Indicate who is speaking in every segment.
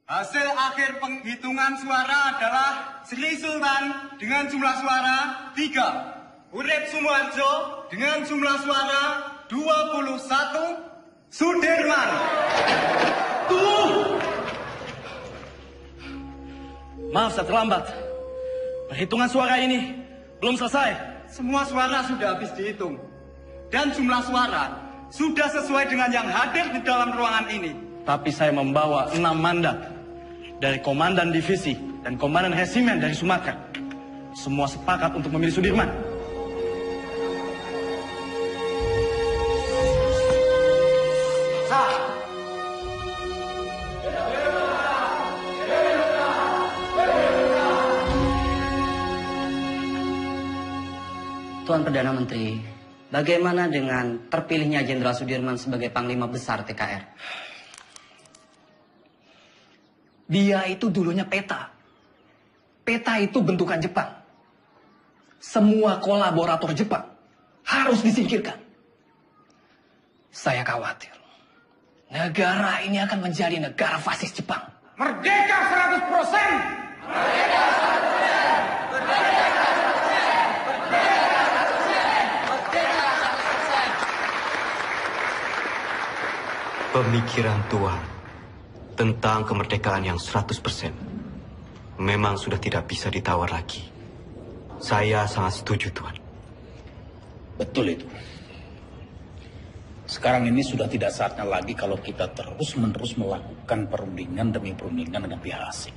Speaker 1: Hasil akhir penghitungan suara adalah Sri Sultan dengan jumlah suara 3. Urip Sumoharjo dengan jumlah suara 21. Sudirman.
Speaker 2: Maaf saya terlambat. Perhitungan suara ini belum selesai.
Speaker 1: Semua suara sudah habis dihitung. Dan jumlah suara sudah sesuai dengan yang hadir di dalam ruangan ini.
Speaker 2: Tapi saya membawa 6 mandat dari Komandan Divisi dan Komandan Resimen dari Sumatera. Semua sepakat untuk memilih Sudirman.
Speaker 3: Tuan Perdana Menteri, bagaimana dengan terpilihnya Jenderal Sudirman sebagai Panglima Besar TKR?
Speaker 4: Dia itu dulunya peta. Peta itu bentukan Jepang. Semua kolaborator Jepang harus disingkirkan. Saya khawatir negara ini akan menjadi negara fasis Jepang.
Speaker 5: Merdeka 100%! Merdeka 100%! Merdeka 100%!
Speaker 6: Pemikiran Tuan tentang kemerdekaan yang 100% memang sudah tidak bisa ditawar lagi. Saya sangat setuju, Tuan.
Speaker 7: Betul itu. Sekarang ini sudah tidak saatnya lagi kalau kita terus-menerus melakukan perundingan demi perundingan dengan pihak asing.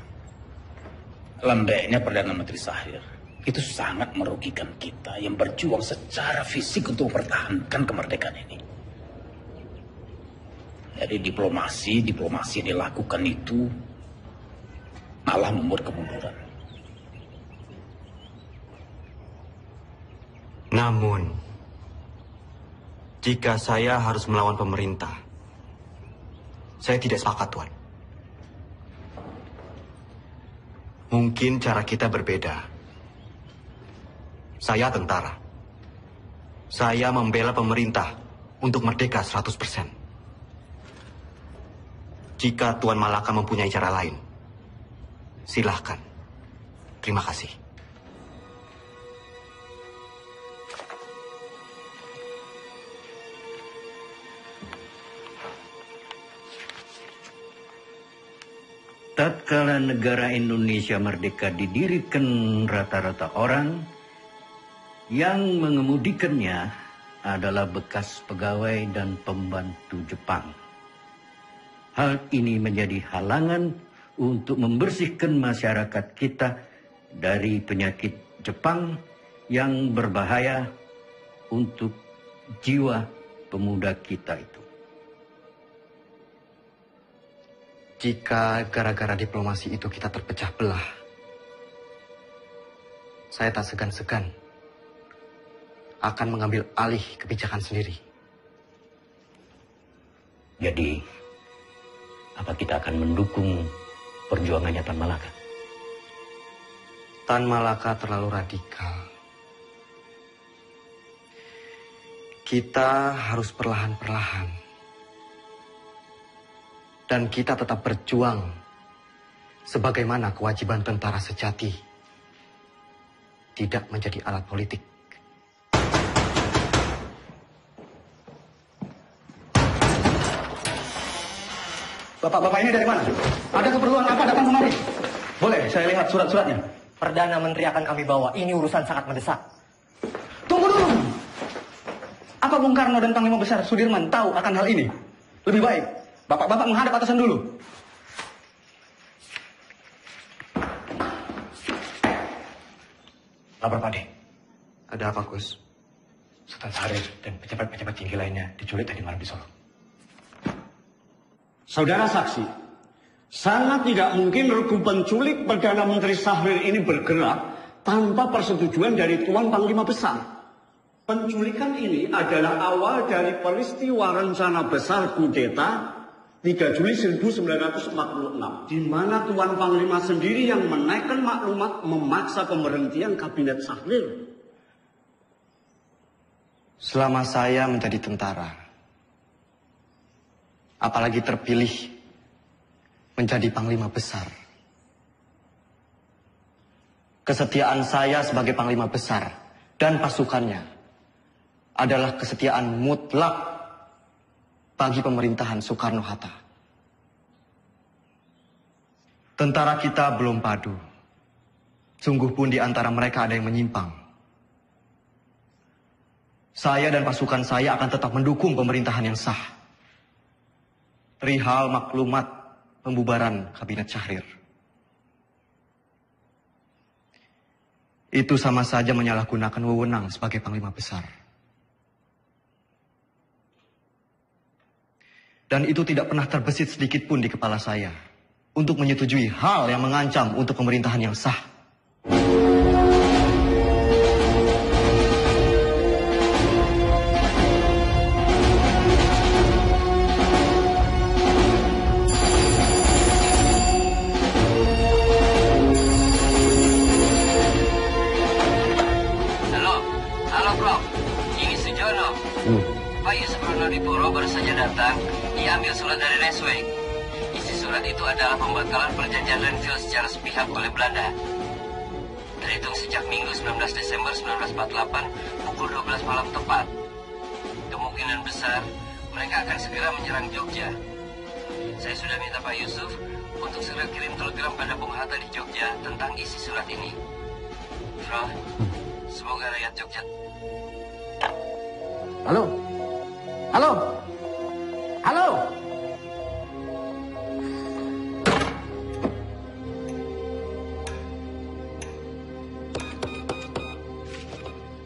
Speaker 7: Lembeknya Perdana Menteri Shahir itu sangat merugikan kita yang berjuang secara fisik untuk mempertahankan kemerdekaan ini. Jadi diplomasi yang dilakukan itu malah membuat kemunduran.
Speaker 6: Namun, jika saya harus melawan pemerintah, saya tidak sepakat, Tuan. Mungkin cara kita berbeda. Saya tentara. Saya membela pemerintah untuk merdeka 100%. Jika Tuan Malaka mempunyai cara lain, silahkan. Terima kasih.
Speaker 8: Tatkala negara Indonesia merdeka didirikan rata-rata orang, yang mengemudikannya adalah bekas pegawai dan pembantu Jepang. Hal ini menjadi halangan untuk membersihkan masyarakat kita dari penyakit Jepang yang berbahaya untuk jiwa pemuda kita itu.
Speaker 9: Jika gara-gara diplomasi itu kita terpecah belah, saya tak segan-segan akan mengambil alih kebijakan sendiri.
Speaker 8: Jadi, apa kita akan mendukung perjuangannya Tan Malaka?
Speaker 9: Tan Malaka terlalu radikal. Kita harus perlahan-perlahan. Dan kita tetap berjuang sebagaimana kewajiban tentara sejati, tidak menjadi alat politik.
Speaker 2: Bapak-bapak ini dari mana? Ada keperluan apa datang kemari? Boleh, saya lihat surat-suratnya.
Speaker 3: Perdana Menteri akan kami bawa. Ini urusan sangat mendesak.
Speaker 2: Tunggu dulu. Apa Bung Karno dan Panglima Besar Sudirman tahu akan hal ini? Lebih baik Bapak-bapak menghadap atasan dulu.
Speaker 4: Lapor Pak De.
Speaker 9: Ada apa, Gus?
Speaker 4: Sultan Syahrir dan pejabat-pejabat tinggi lainnya diculik tadi malam di Solo.
Speaker 5: Saudara saksi, sangat tidak mungkin regu penculik Perdana Menteri Syahrir ini bergerak tanpa persetujuan dari Tuan Panglima Besar. Penculikan ini adalah awal dari peristiwa rencana besar kudeta 3 Juli 1946, di mana Tuan Panglima sendiri yang menaikkan maklumat memaksa pemberhentian kabinet Syahrir.
Speaker 9: Selama saya menjadi tentara, apalagi terpilih
Speaker 2: menjadi panglima besar. Kesetiaan saya sebagai panglima besar dan pasukannya adalah kesetiaan mutlak bagi pemerintahan Soekarno-Hatta. Tentara kita belum padu. Sungguh pun di antara mereka ada yang menyimpang. Saya dan pasukan saya akan tetap mendukung pemerintahan yang sah. Perihal maklumat pembubaran Kabinet Syahrir. Itu sama saja menyalahgunakan wewenang sebagai panglima besar. Dan itu tidak pernah terbesit sedikit pun di kepala saya untuk menyetujui hal yang mengancam untuk pemerintahan yang sah.
Speaker 3: Pak Yusuf Ronodipuro baru saja datang. Ia ambil surat dari Resweg. Isi surat itu adalah pembatalan perjanjian Renville secara sepihak oleh Belanda. Terhitung sejak Minggu 19 Desember 1948 pukul 12 malam tepat. Kemungkinan besar mereka akan segera menyerang Jogja. Saya sudah minta Pak Yusuf untuk segera kirim telegram pada Bung Hatta di Jogja tentang isi surat ini. Bro, semoga rakyat Jogja...
Speaker 10: Halo? Halo? Halo?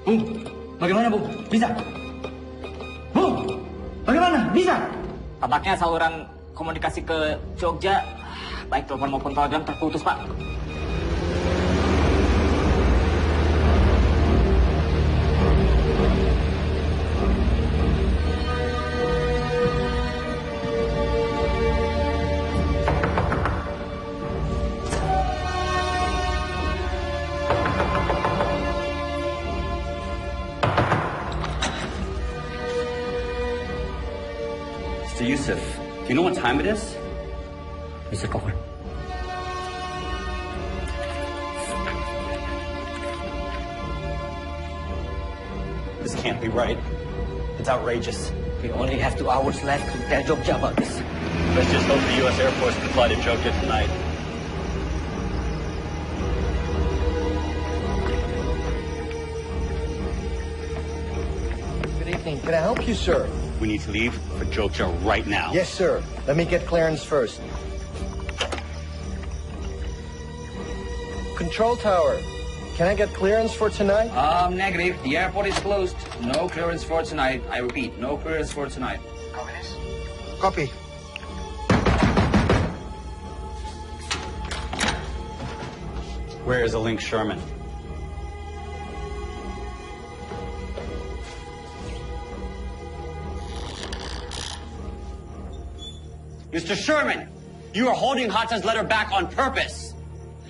Speaker 2: Bung, bagaimana Bung? Bisa? Bung, bagaimana? Bisa?
Speaker 11: Tampaknya saluran komunikasi ke Jogja, baik telepon maupun telegram terputus, Pak.
Speaker 12: Mr. Yusuf, do you know what time it is?
Speaker 8: Mr. Cochrane.
Speaker 12: This can't be right. It's outrageous.
Speaker 3: We only have 2 hours left to tell Jogja about this.
Speaker 12: Let's just hope the U.S. Air Force can fly to Jogja tonight.
Speaker 10: Good evening. Can I help you, sir?
Speaker 12: We need to leave for Jogja right now.
Speaker 10: Yes, sir. Let me get clearance first. Control tower. Can I get clearance for tonight?
Speaker 11: Negative. The airport is closed. No clearance for tonight. I repeat, no clearance for tonight.
Speaker 3: Copy this?
Speaker 10: Copy.
Speaker 12: Where is a Link Sherman?
Speaker 13: Mr. Sherman, you are holding Hatta's letter back on purpose.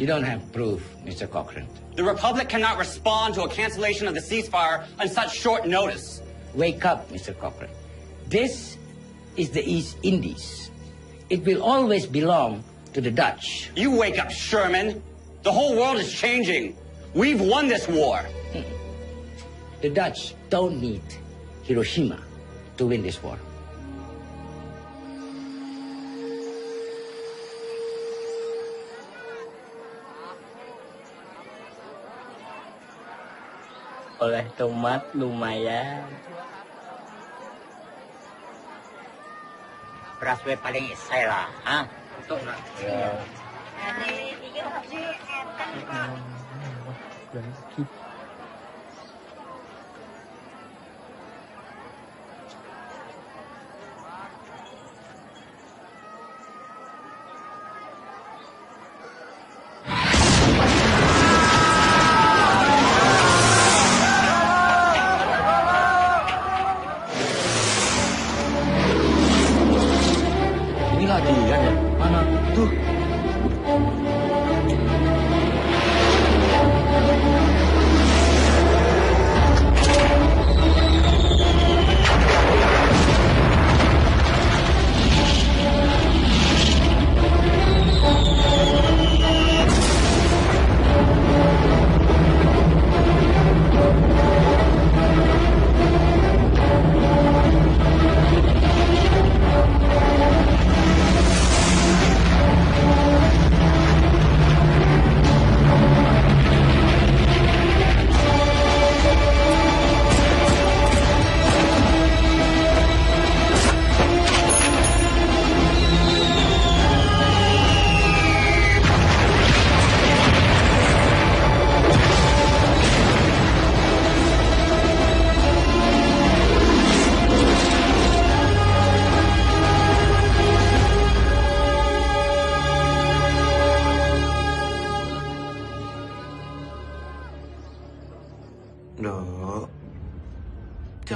Speaker 8: You don't have proof, Mr. Cochrane.
Speaker 13: The Republic cannot respond to a cancellation of the ceasefire on such short notice.
Speaker 8: Wake up, Mr. Cochrane. This is the East Indies. It will always belong to the Dutch.
Speaker 13: You wake up, Sherman. The whole world is changing. We've won this war.
Speaker 8: The Dutch don't need Hiroshima to win this war.
Speaker 11: Oleh tomat lumayan.
Speaker 3: Beras gue paling isai lah, ha? Betul lah.
Speaker 11: Ya.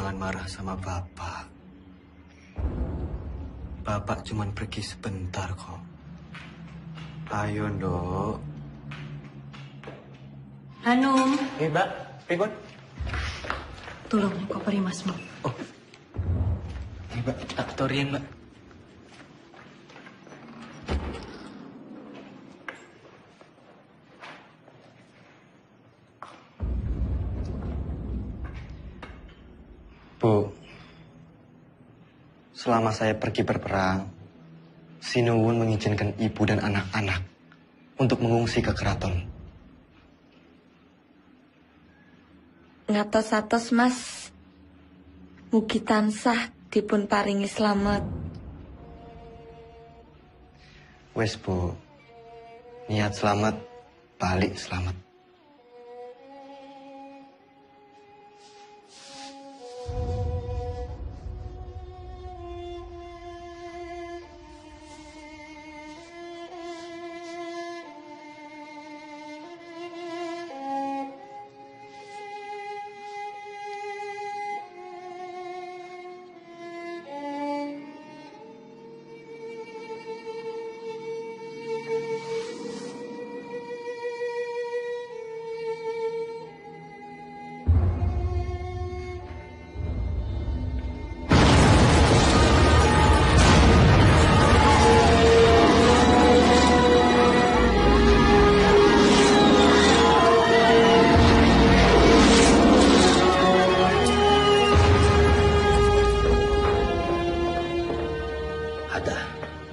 Speaker 6: jangan marah sama Bapak. Bapak cuma pergi sebentar kok. Ayo, Nduk.
Speaker 14: Hanum.
Speaker 6: Mbak, pripun?
Speaker 14: Tolong koperi Masmu.
Speaker 6: Mbak, tak torian, Mbak.
Speaker 9: Bu, selama saya pergi berperang, Sinuwun mengizinkan ibu dan anak-anak untuk mengungsi ke keraton.
Speaker 14: Ngatos-atos Mas, mugi tansah dipun paringi slamet.
Speaker 9: Wes Bu, niat selamat, balik selamat.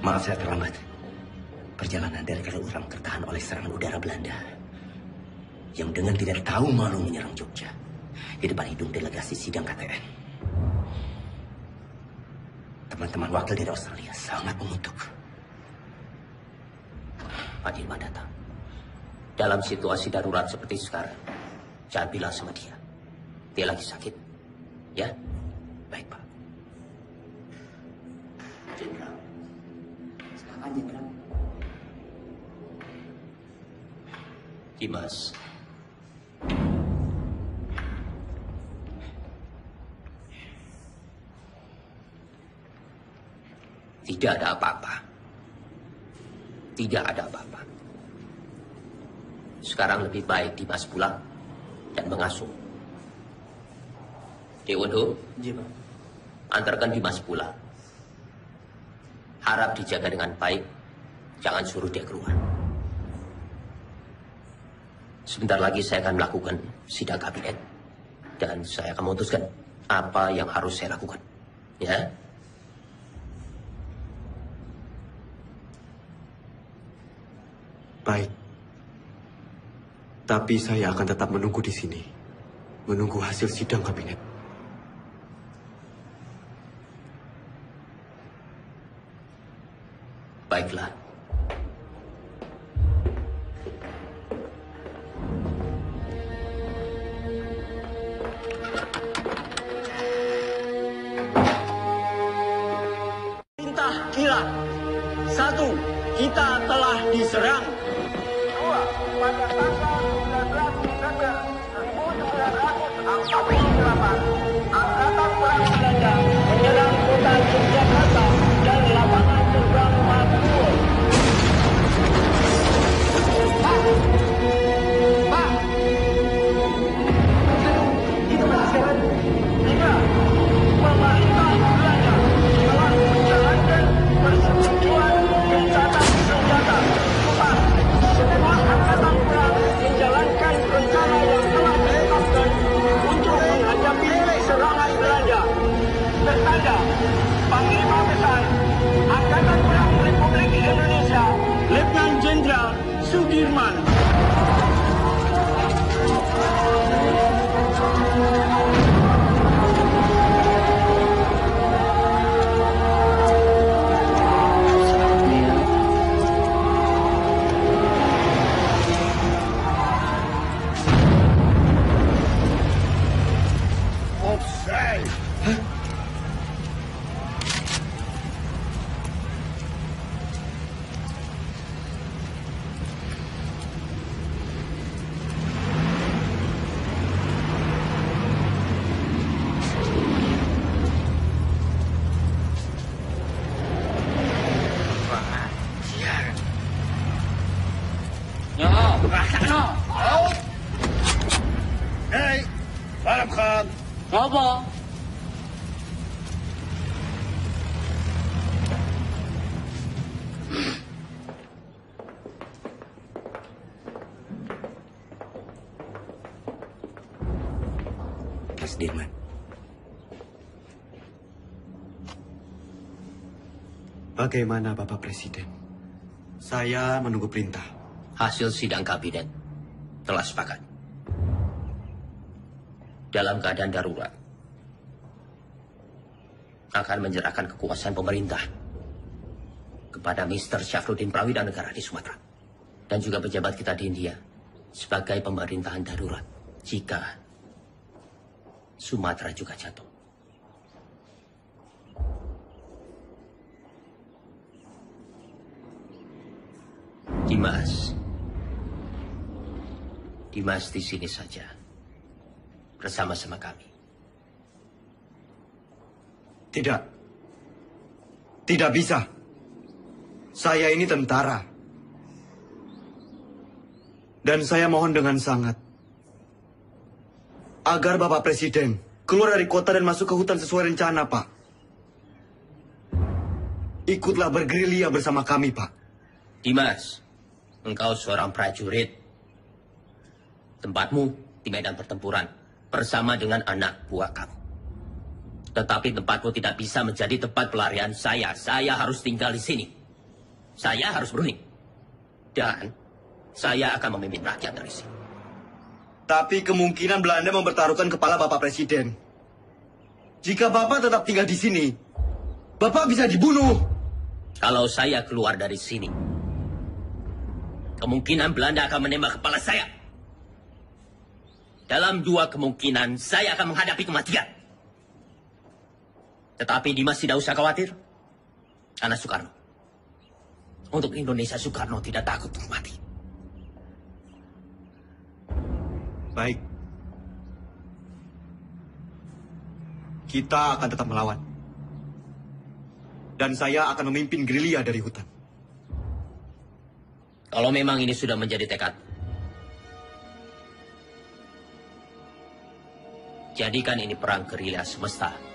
Speaker 8: Maaf saya terlambat. Perjalanan dari Kaliurang tertahan oleh serangan udara Belanda yang dengan tidak tahu malu menyerang Jogja di depan hidung delegasi sidang KTN. Teman-teman wakil dari Australia sangat mengutuk. Pak Dirman datang. Dalam situasi darurat seperti sekarang, jangan bilang sama dia. Dia lagi sakit. Ya? Baik, Pak. Jenderal. Silakan, Jenderal. Dimas. Tidak ada apa-apa. Tidak ada apa-apa. Sekarang lebih baik Dimas pulang dan mengasuh. Dewondo, antarkan Dimas pulang. Harap dijaga dengan baik. Jangan suruh dia keluar. Sebentar lagi saya akan melakukan sidang kabinet. Dan saya akan memutuskan apa yang harus saya lakukan. Ya?
Speaker 6: Baik. Tapi saya akan tetap menunggu di sini. Menunggu hasil sidang kabinet.
Speaker 8: Baiklah.
Speaker 5: Perintah kilat. 1. Kita telah diserang.
Speaker 15: 2. Pada tanggal 19 Desember 1948, Angkatan Perang Belanda menyerang kota Yogyakarta dan lapangan terbang Maguwo. Pak! Itu berhasil. Tidak. Pemerintah Belanda telah menjalankan persetujuan gencatan senjata. Pak, semua angkatan perang menjalankan rencana yang telah ditetapkan untuk menghadapi serangan Belanda. Tertanda, Panglima Besar Angkatan Perang Republik Indonesia, Letnan Jenderal Sudirman. Hei, Salam Khan.
Speaker 11: Apa?
Speaker 8: Mas Dirman.
Speaker 6: Bagaimana Bapak Presiden? Saya menunggu perintah.
Speaker 8: Hasil sidang kabinet telah sepakat. Dalam keadaan darurat, akan menyerahkan kekuasaan pemerintah kepada Mr. Syafruddin Prawidanegara di Sumatera. Dan juga pejabat kita di India sebagai pemerintahan darurat jika Sumatera juga jatuh. Dimas di sini saja bersama-sama kami.
Speaker 6: Tidak bisa. Saya ini tentara. Dan saya mohon dengan sangat agar Bapak Presiden keluar dari kota dan masuk ke hutan sesuai rencana, Pak. Ikutlah bergerilya bersama kami, Pak.
Speaker 8: Dimas, engkau seorang prajurit. Tempatmu di medan pertempuran bersama dengan anak buah kamu. Tetapi tempatmu tidak bisa menjadi tempat pelarian saya. Saya harus tinggal di sini. Saya harus berunding. Dan saya akan memimpin rakyat dari sini.
Speaker 6: Tapi kemungkinan Belanda mempertaruhkan kepala Bapak Presiden. Jika Bapak tetap tinggal di sini, Bapak bisa dibunuh.
Speaker 8: Kalau saya keluar dari sini, kemungkinan Belanda akan menembak kepala saya. Dalam dua kemungkinan, saya akan menghadapi kematian. Tetapi Dimas tidak usah khawatir. Karena Soekarno. Untuk Indonesia, Soekarno tidak takut untuk mati.
Speaker 6: Baik. Kita akan tetap melawan. Dan saya akan memimpin gerilya dari hutan.
Speaker 8: Kalau memang ini sudah menjadi tekad, jadikan ini perang gerilya semesta.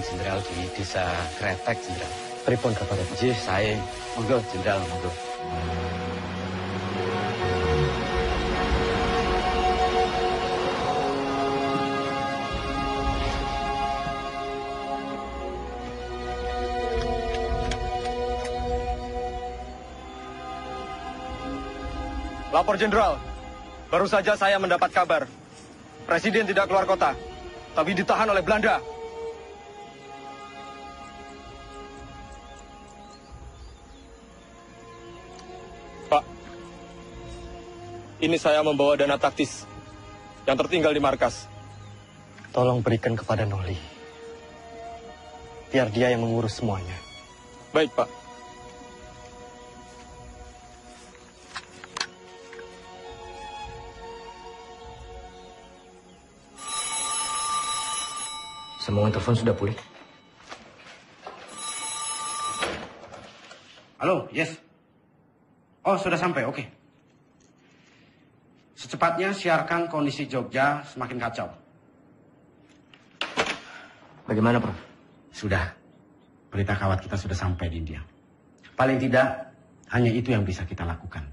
Speaker 4: Jenderal di desa Kretek, Jenderal. Pripun kabar? Jih, sae. Monggo, Jenderal, monggo.
Speaker 2: Lapor Jenderal, baru saja saya mendapat kabar. Presiden tidak keluar kota, tapi ditahan oleh Belanda. Pak, ini saya membawa dana taktis yang tertinggal di markas.
Speaker 9: Tolong berikan kepada Noli. Biar dia yang mengurus semuanya.
Speaker 2: Baik, Pak.
Speaker 4: Sambungan telepon sudah pulih.
Speaker 16: Halo, yes. Oh, sudah sampai, oke. Secepatnya siarkan kondisi Jogja semakin kacau.
Speaker 4: Bagaimana, Prof?
Speaker 16: Sudah. Berita kawat kita sudah sampai di India. Paling tidak, hanya itu yang bisa kita lakukan.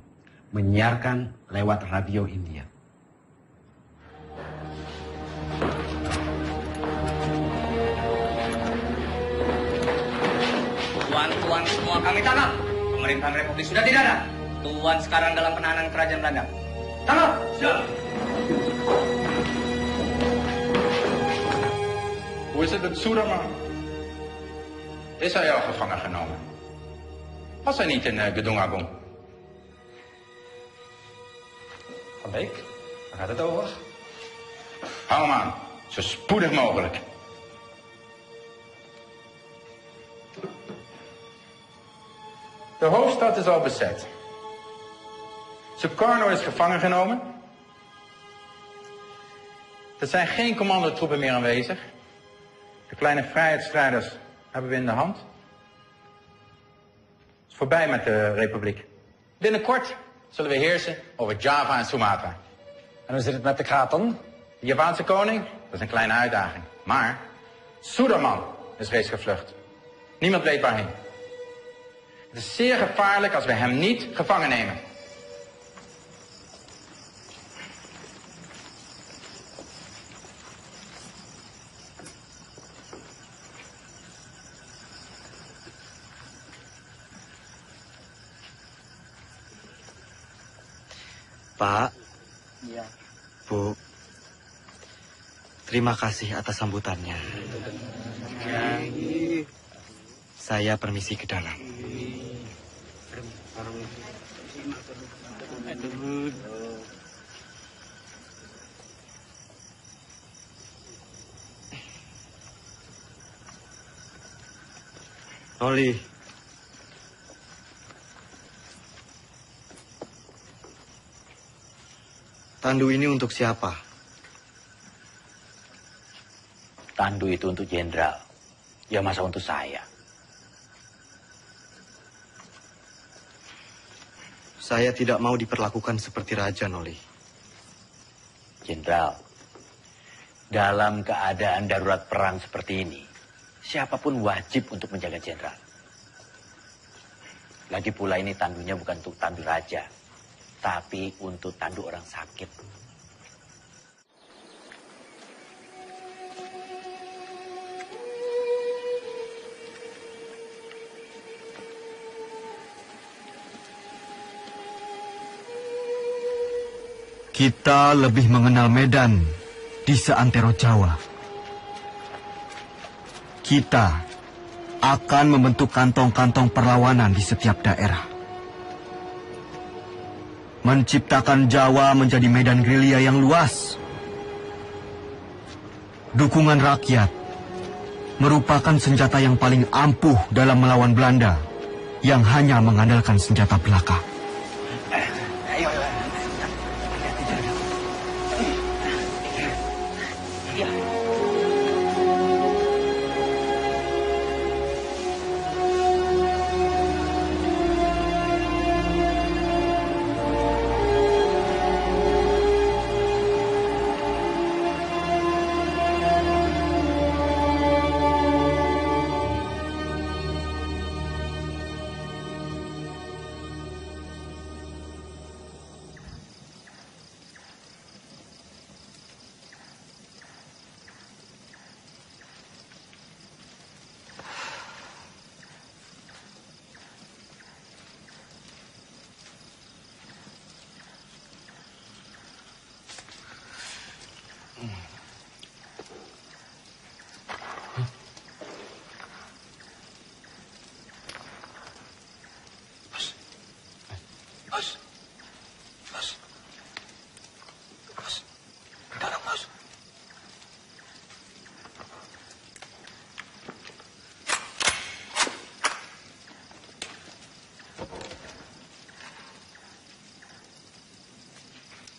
Speaker 16: Menyiarkan lewat radio India.
Speaker 11: Tuan-tuan semua kami tangkap. Pemerintahan Republik sudah tidak ada. Tuan sekarang dalam penahanan kerajaan Belanda. Tangkap! Siap!
Speaker 17: Hoe is het met Soederman? Is hij al gevangen genomen? Was hij niet in Gedung Agung? Van Beek, waar gaat het over? Hou hem aan, zo spoedig mogelijk. De hoofdstad is al bezet. Sukarno is gevangen genomen. Er zijn geen commandotroepen meer aanwezig. De kleine vrijheidsstrijders hebben we in de hand. Het is voorbij met de republiek. Binnenkort zullen we heersen over Java en Sumatra. En hoe zit het met de Kraton? De Javaanse koning? Dat is een kleine uitdaging. Maar Suderman is reeds gevlucht. Niemand weet waarheen. Het is zeer gevaarlijk als we hem niet gevangen nemen.
Speaker 9: Pak,
Speaker 11: Iya.
Speaker 9: Bu, terima kasih atas sambutannya. Saya permisi ke dalam. Noli. Tandu ini untuk siapa?
Speaker 7: Tandu itu untuk jenderal. Ya masa untuk saya.
Speaker 9: Saya tidak mau diperlakukan seperti raja, Noli.
Speaker 7: Jenderal, dalam keadaan darurat perang seperti ini, siapapun wajib untuk menjaga jenderal. Lagi pula ini tandunya bukan untuk tandu raja, tapi untuk tandu orang sakit.
Speaker 18: Kita lebih mengenal Medan di seantero Jawa. Kita akan membentuk kantong-kantong perlawanan di setiap daerah. Menciptakan Jawa menjadi medan gerilya yang luas. Dukungan rakyat merupakan senjata yang paling ampuh dalam melawan Belanda yang hanya mengandalkan senjata belaka.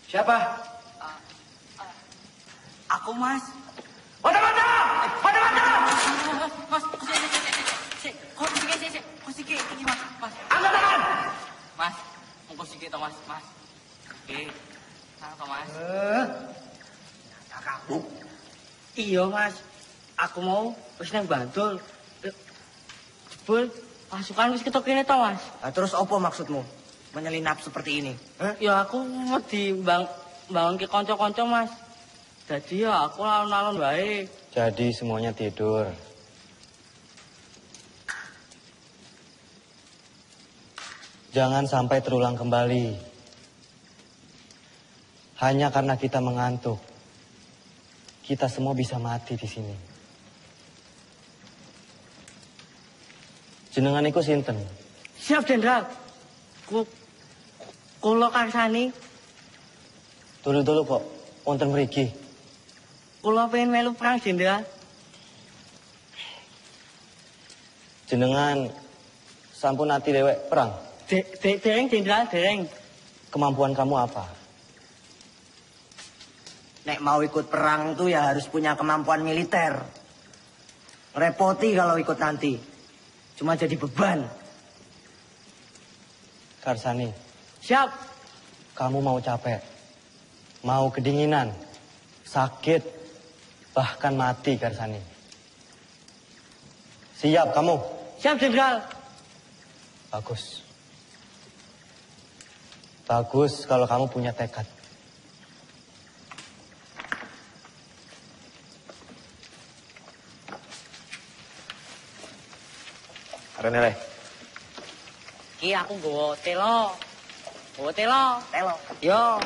Speaker 11: Siapa?
Speaker 19: Aku, Mas.
Speaker 11: Mata-mata! Mata-mata! Mas. Oke. Napa, Mas?
Speaker 19: Kamu? Iya, Mas. Aku mau wis nang Bantul. Jebul pasukan wis ketok kene to, Mas.
Speaker 20: Terus apa maksudmu? Menyelinap seperti ini?
Speaker 19: Ya aku wedi bangun ke kanca-kanca, Mas. Jadi ya aku alon-alon wae.
Speaker 9: Jadi semuanya tidur. Jangan sampai terulang kembali. Hanya karena kita mengantuk, kita semua bisa mati di sini. Jenengan iku sinten?
Speaker 19: Siap, Jenderal. Kula karsani.
Speaker 9: Dulu kok wonten mriki.
Speaker 19: Kula pengen melu perang, Jenderal.
Speaker 9: Jenengan sampun ati dewek perang?
Speaker 19: Dereng, Jenderal, dereng.
Speaker 9: Kemampuan kamu apa?
Speaker 20: Nek mau ikut perang tuh ya harus punya kemampuan militer. Repoti kalau ikut nanti. Cuma jadi beban.
Speaker 9: Karsani.
Speaker 19: Siap.
Speaker 9: Kamu mau capek, mau kedinginan, sakit, bahkan mati, Karsani. Siap kamu?
Speaker 19: Siap, Jenderal.
Speaker 9: Bagus. Bagus kalau kamu punya tekad. Renele.
Speaker 19: Ki aku nggawa telo. Telo. Yo.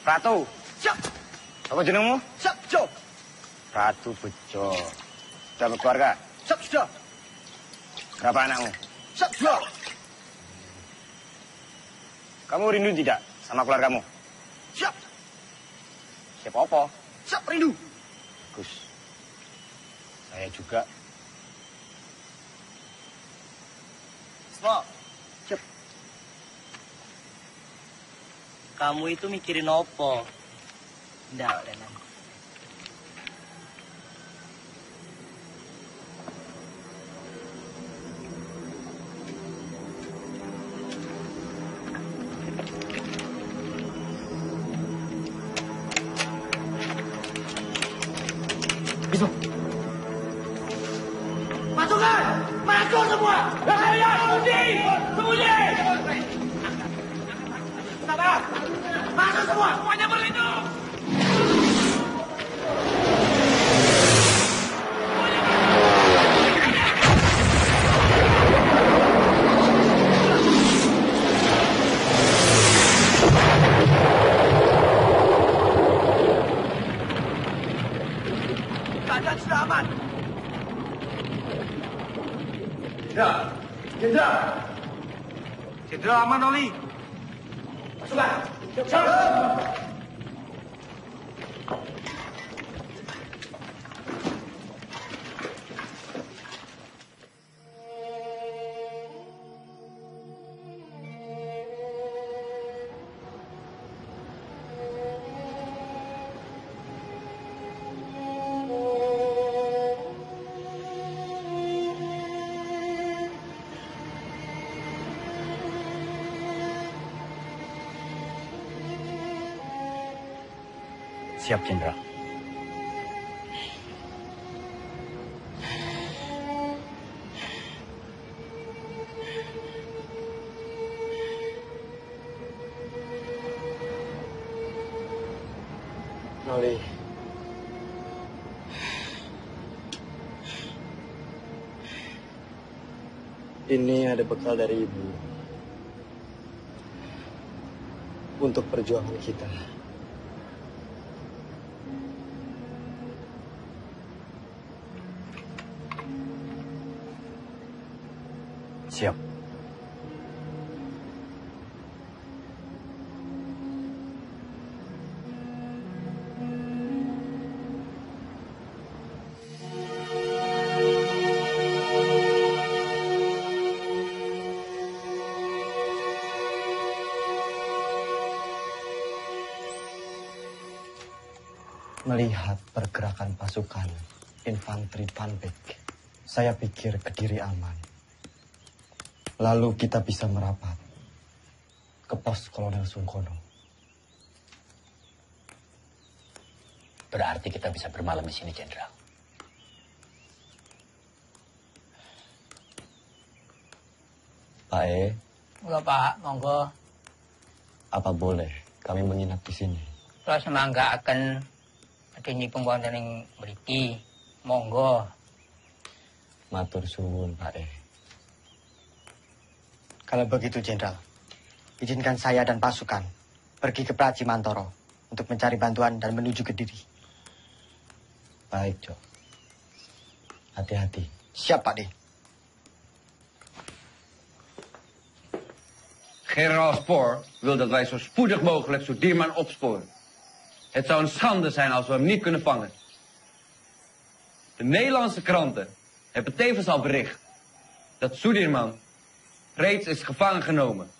Speaker 9: Ratu.
Speaker 20: Siap.
Speaker 9: Apa jenengmu?
Speaker 20: Siap, Jo.
Speaker 9: Ratu Bejo. Sudah berkeluarga?
Speaker 20: Siap, sudah.
Speaker 9: Berapa anakmu?
Speaker 20: Siap, sudah.
Speaker 9: Kamu rindu tidak sama keluargamu?
Speaker 20: Siap.
Speaker 9: Siapa apa?
Speaker 20: Siap, rindu.
Speaker 9: Bagus. Saya juga.
Speaker 20: Semua.
Speaker 19: Kamu itu mikirin apa?
Speaker 20: Ndak, Lenan.
Speaker 9: Bisa.
Speaker 20: Pasukan! Masuk semua! Sembunyi! Sabar! Masuk semua! Semuanya berlindung! Keadaan sudah aman.
Speaker 1: Jenderal aman, Oli.
Speaker 20: Pasukan!
Speaker 9: Siap, Jenderal. Noli. Ini ada bekal dari Ibu. Untuk perjuangan kita. Siap. Melihat pergerakan pasukan infanteri Van Beek, saya pikir Kediri aman. Lalu kita bisa merapat ke pos Kolonel Sungkono.
Speaker 4: Berarti kita bisa bermalam di sini, Jenderal.
Speaker 9: Pak E,
Speaker 19: Enggak, Pak. Monggo.
Speaker 9: apa boleh kami menginap di sini?
Speaker 19: Kalau semangga akan adini pembuatan yang beriki. Monggo.
Speaker 9: Matur suwun, Pak E.
Speaker 20: Kalau begitu, Jenderal, izinkan saya dan pasukan pergi ke Praji Mantoro untuk mencari bantuan dan menuju Kediri.
Speaker 9: Baik, Jo. Hati-hati.
Speaker 20: Siap, Pak D.
Speaker 21: Generaal Spoor wil dat wij zo spoedig mogelijk Sudirman opsporen. Het zou een schande zijn als we hem niet kunnen vangen. De Nederlandse kranten hebben tevens al bericht dat Sudirman reeds is gevangen genomen.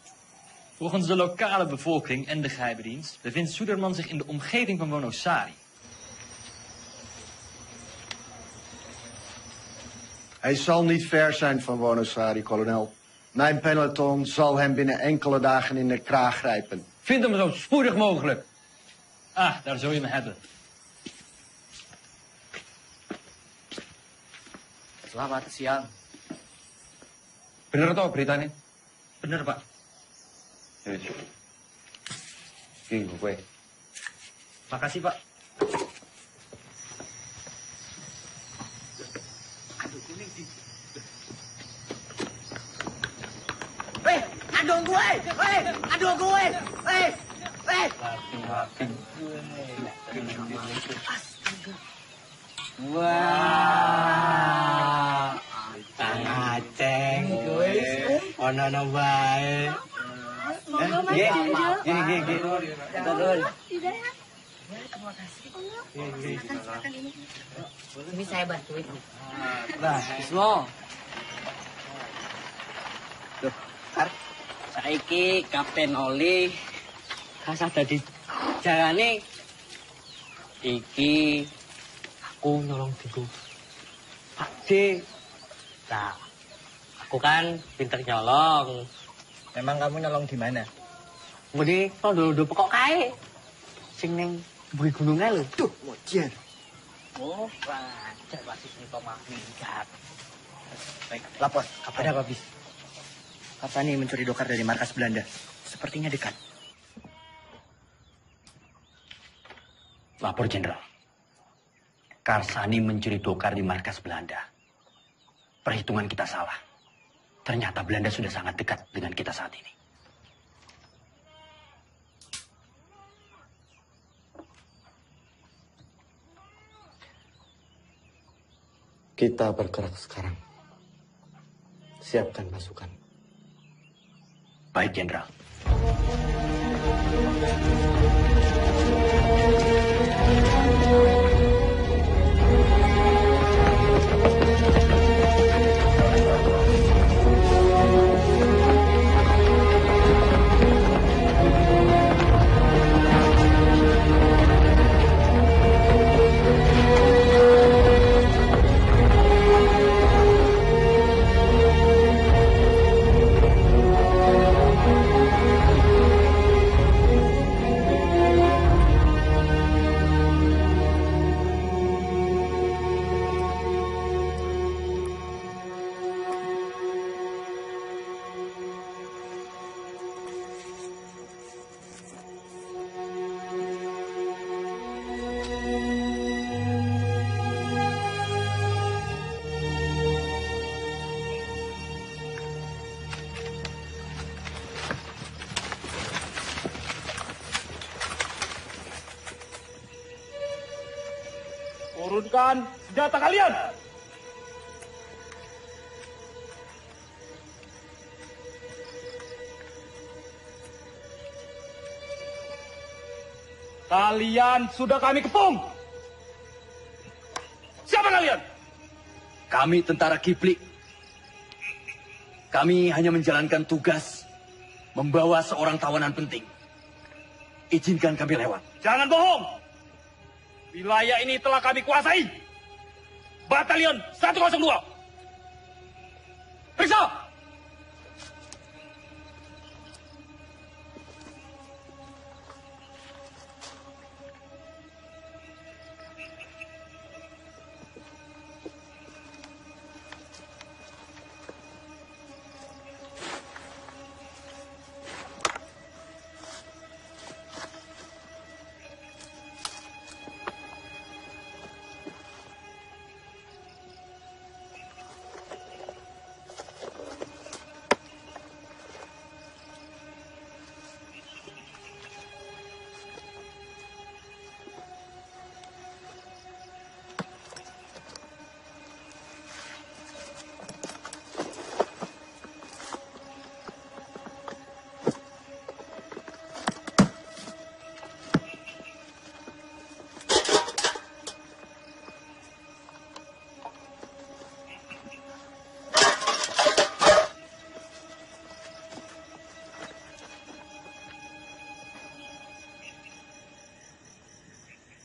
Speaker 2: Volgens de lokale bevolking en de geheime dienst bevindt Sudirman zich in de omgeving van Wonosari.
Speaker 10: Hij zal niet ver zijn van Wonosari, kolonel. Mijn peloton zal hem binnen enkele dagen in de kraag grijpen.
Speaker 21: Vind hem zo spoedig mogelijk.
Speaker 2: Ah, daar zul je me hebben.
Speaker 19: Selamat siang.
Speaker 21: Bener toh beritanya?
Speaker 2: Bener, Pak.
Speaker 21: Gini gue.
Speaker 2: Makasih, Pak.
Speaker 20: Aduh gue! Aduh gue!
Speaker 19: Wah, Kang Aceng, ono bae. Gini. Turun.
Speaker 14: Terima kasih. Silakan ini. Ini saya bantuin.
Speaker 19: Nah, Bismo. Loh, saiki Kapten Oli kasah dadi jarane iki aku nolong diku Pak D. Nah, aku kan pinter nyolong.
Speaker 20: Memang kamu nyolong di mana?
Speaker 19: Ngene tondo pokok kae. Sing ning buri gununge lho.
Speaker 20: Duh, mojer.
Speaker 19: Oh, wajar wasis niku mah minggat.
Speaker 20: Baik, lapor. Ada apa, Bis? Karsani mencuri dokar dari markas Belanda. Sepertinya dekat.
Speaker 4: Lapor, Jenderal. Karsani mencuri dokar di markas Belanda. Perhitungan kita salah. Ternyata Belanda sudah sangat dekat dengan kita saat ini.
Speaker 9: Kita bergerak sekarang. Siapkan pasukan.
Speaker 4: Baik, Jenderal.
Speaker 2: Turunkan senjata kalian! Kalian sudah kami kepung! Siapa kalian?
Speaker 4: Kami tentara Kipli. Kami hanya menjalankan tugas membawa seorang tawanan penting. Izinkan kami lewat.
Speaker 2: Jangan bohong!
Speaker 7: Wilayah ini telah kami kuasai. Batalion 102. Periksa!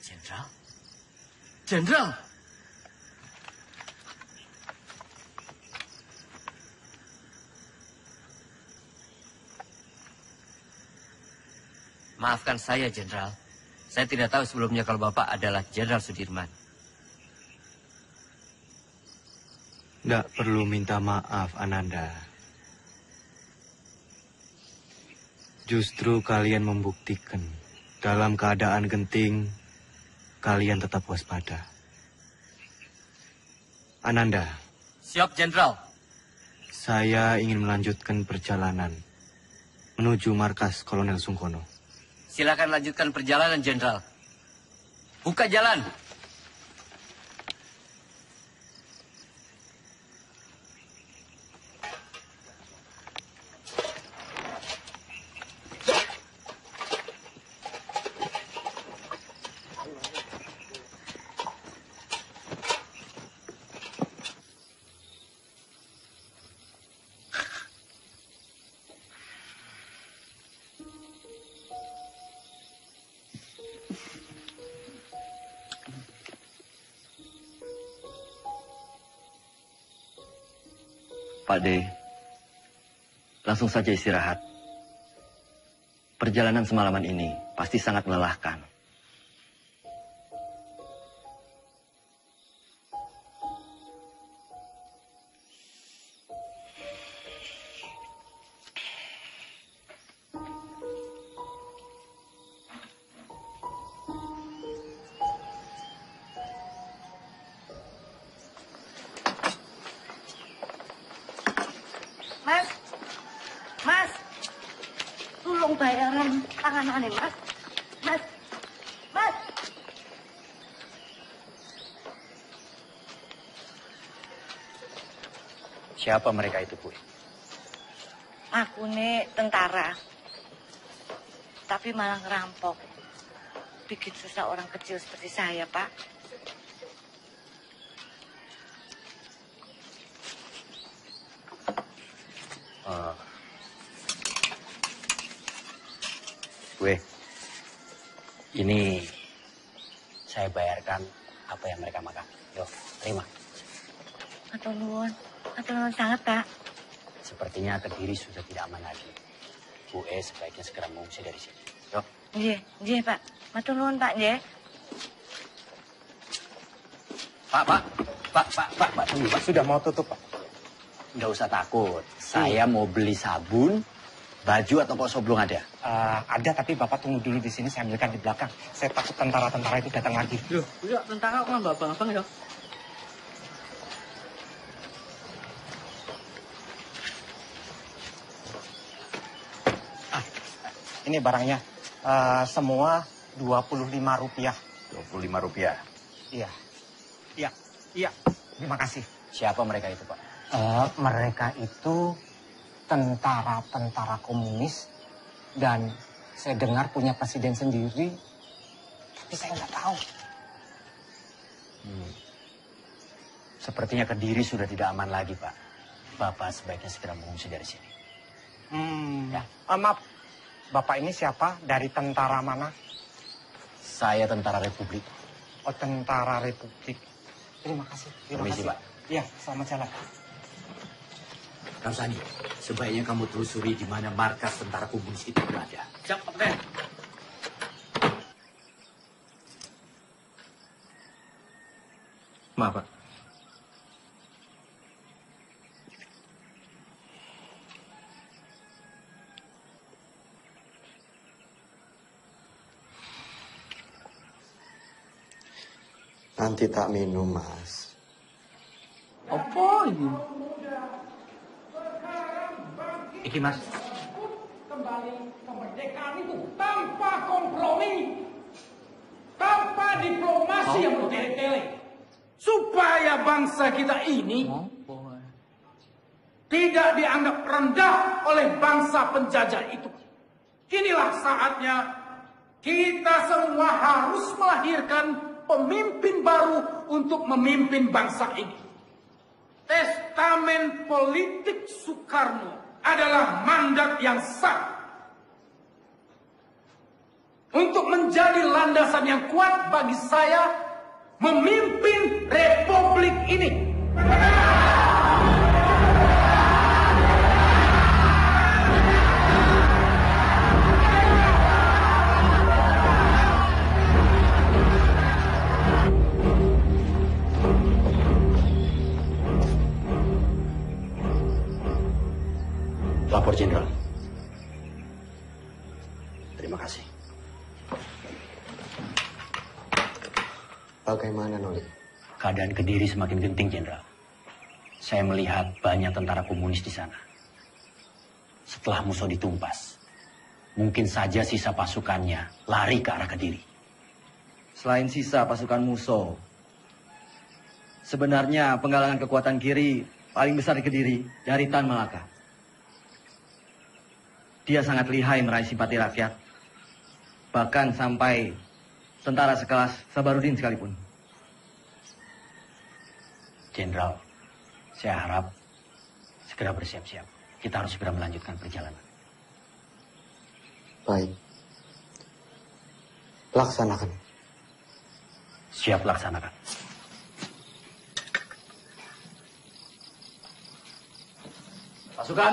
Speaker 8: Jenderal? Jenderal! Maafkan saya, Jenderal. Saya tidak tahu sebelumnya kalau Bapak adalah Jenderal Sudirman.
Speaker 6: Tidak perlu minta maaf, Ananda. Justru kalian membuktikan dalam keadaan genting, kalian tetap waspada. Ananda.
Speaker 8: Siap, Jenderal.
Speaker 6: Saya ingin melanjutkan perjalanan menuju markas Kolonel Sungkono.
Speaker 8: Silakan lanjutkan perjalanan, Jenderal. Buka jalan.
Speaker 4: Pak D, langsung saja istirahat. Perjalanan semalaman ini pasti sangat melelahkan.
Speaker 14: Mas, Mas, tolong bayaran tanganannya, Mas. Mas, Mas.
Speaker 4: Siapa mereka itu, Bu?
Speaker 14: Aku nih tentara, tapi malah ngerampok. Bikin susah orang kecil seperti saya, Pak.
Speaker 4: Gue, ini saya bayarkan apa yang mereka makan. Yuk, terima.
Speaker 14: Atur nuwun sangat, Pak.
Speaker 4: Sepertinya Kediri sudah tidak aman lagi. Bu sebaiknya segera mengungsi dari sini. Yuk.
Speaker 14: Nggih, Pak. Matur nuwun, Pak, nggih.
Speaker 4: Pak, tunggu, Pak.
Speaker 16: Sudah mau tutup, Pak.
Speaker 4: Nggak usah takut. Saya mau beli sabun, baju atau kok belum ada?
Speaker 16: Ada, tapi Bapak tunggu dulu di sini, saya ambilkan di belakang. Saya takut tentara-tentara itu datang lagi.
Speaker 19: Loh, udah tentara kok nggak abang-abang ya?
Speaker 16: Ini barangnya. Semua Rp25.
Speaker 4: Rp25?
Speaker 16: Iya. Terima kasih.
Speaker 4: Siapa mereka itu, Pak?
Speaker 16: Mereka itu tentara-tentara komunis. Dan saya dengar punya presiden sendiri. Tapi saya nggak tahu.
Speaker 4: Sepertinya Kediri sudah tidak aman lagi, Pak. Bapak sebaiknya segera mengungsi dari sini.
Speaker 16: Maaf, Bapak ini siapa? Dari tentara mana?
Speaker 4: Saya tentara Republik.
Speaker 9: Tentara Republik. Terima kasih. Terima
Speaker 4: Permisi,
Speaker 9: kasih.
Speaker 4: Pak.
Speaker 9: Iya, selamat jalan.
Speaker 4: Karsani, sebaiknya kamu telusuri di mana markas tentara komunis itu berada.
Speaker 19: Siap, Kapten.
Speaker 2: Maaf, Pak.
Speaker 9: Nanti tak minum, Mas.
Speaker 19: Apa ini?
Speaker 4: Iki, Mas.
Speaker 12: Kembali kemerdekaan itu tanpa kompromi, tanpa diplomasi yang bertele-tele, supaya bangsa kita ini tidak dianggap rendah oleh bangsa penjajah itu. Inilah saatnya kita semua harus melahirkan pemimpin baru untuk memimpin bangsa ini. Testamen politik Soekarno adalah mandat yang sah untuk menjadi landasan yang kuat bagi saya memimpin republik ini.
Speaker 4: Lapor Jenderal. Terima kasih.
Speaker 9: Bagaimana, Noli?
Speaker 4: Keadaan Kediri semakin genting, Jenderal. Saya melihat banyak tentara komunis di sana. Setelah Musso ditumpas, mungkin saja sisa pasukannya lari ke arah Kediri.
Speaker 18: Selain sisa pasukan Musso, sebenarnya penggalangan kekuatan kiri paling besar di Kediri dari Tan Malaka. Dia sangat lihai meraih simpati rakyat. Bahkan sampai tentara sekelas Sabarudin sekalipun.
Speaker 4: Jenderal, saya harap segera bersiap-siap. Kita harus segera melanjutkan perjalanan.
Speaker 9: Baik. Laksanakan.
Speaker 4: Siap laksanakan. Pasukan.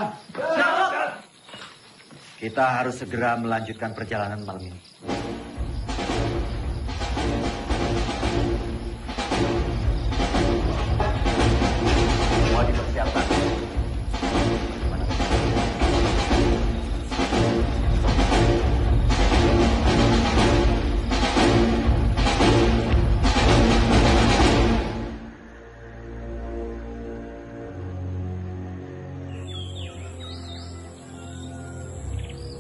Speaker 4: Kita harus segera melanjutkan perjalanan malam ini. Semua dipersiapkan.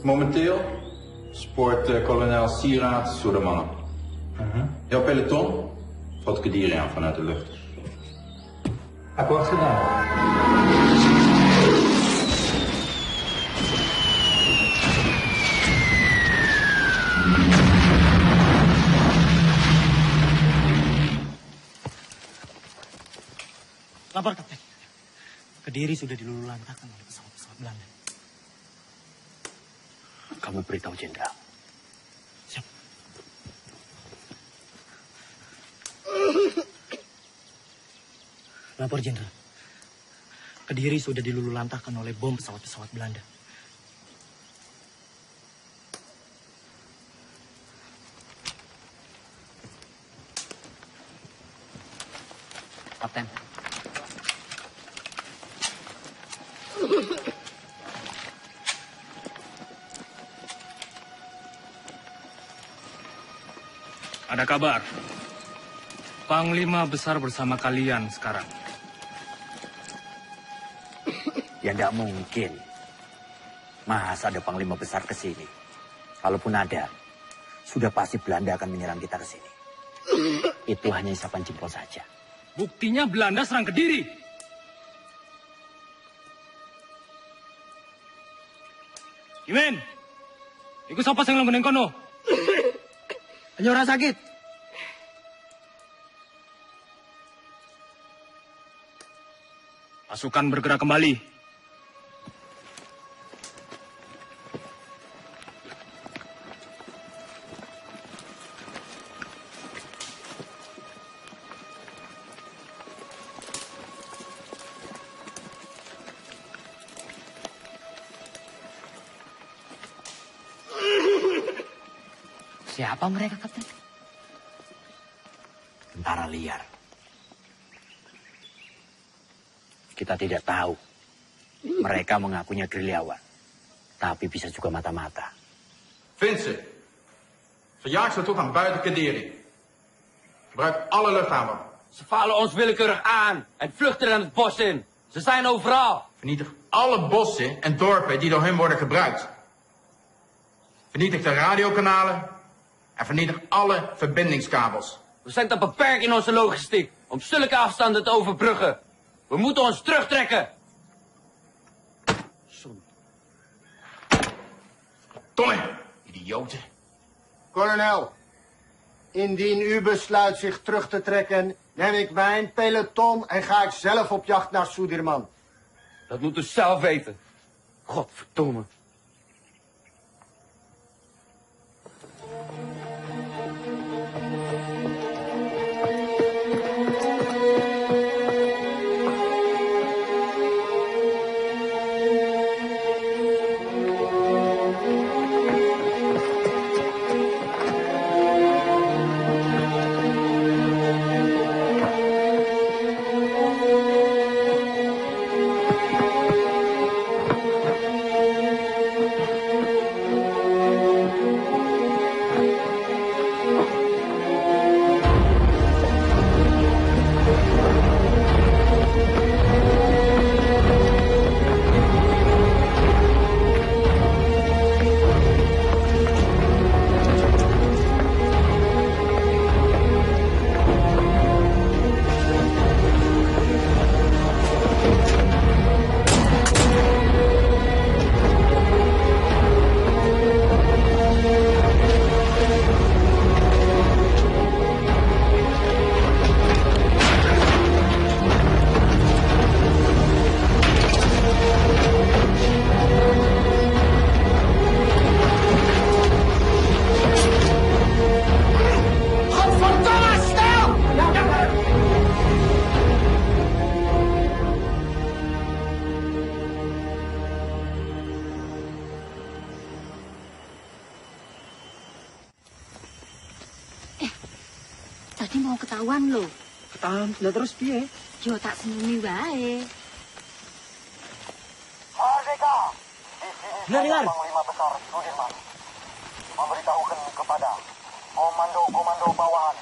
Speaker 22: Momenteel spoort kolonel Sieraad door de mannen. Jouw peloton valt Kediri aan vanuit de lucht.
Speaker 12: Akkoord gedaan.
Speaker 2: Lapor, Kapten. Kediri sudah dilululantakkan oleh pesawat-pesawat Belanda.
Speaker 4: Kamu beritahu Jenderal.
Speaker 2: Siap. Lapor, Jenderal. Kediri sudah dilululantakkan oleh bom pesawat-pesawat Belanda.
Speaker 4: Kapten.
Speaker 23: Ada kabar. Panglima besar bersama kalian sekarang.
Speaker 4: Ya tidak mungkin. Masa ada panglima besar ke sini? Kalaupun ada, sudah pasti Belanda akan menyerang kita ke sini. Itu hanya isapan jempol saja.
Speaker 23: Buktinya Belanda serang Kediri. Imen, ikut siapa yang langganan kono?
Speaker 18: Hanya orang sakit.
Speaker 23: Pasukan bergerak kembali.
Speaker 4: Siapa mereka, Kapten? Tentara liar. Kita tidak tahu. Mereka mengakunya gerilyawan. Tapi bisa juga mata-mata.
Speaker 22: Vincent, verjaag ze tot aan buiten Kaderi. Gebruik alle luchthaven.
Speaker 21: Ze vallen ons willekeurig aan en vluchten dan het bos in. Ze zijn overal.
Speaker 22: Vernietig alle bossen en dorpen die door hen worden gebruikt. Vernietig de radiokanalen en vernietig alle verbindingskabels.
Speaker 21: We zijn te beperkt in onze logistiek om zulke afstanden te overbruggen. We moeten ons terugtrekken.
Speaker 22: Tonne, idioten.
Speaker 10: Kolonel, indien u besluit zich terug te trekken, neem ik mijn peloton en ga ik zelf op jacht naar Sudirman.
Speaker 21: Dat moet u zelf weten. Godverdomme.
Speaker 14: Tadi mau ketahuan loh.
Speaker 19: Ketahuan, lah terus piye?
Speaker 14: Yo tak seneni wae.
Speaker 10: Merdeka!
Speaker 19: Dengar.
Speaker 10: Panglima Besar Sudirman memberitahukan kepada komando-komando bawahan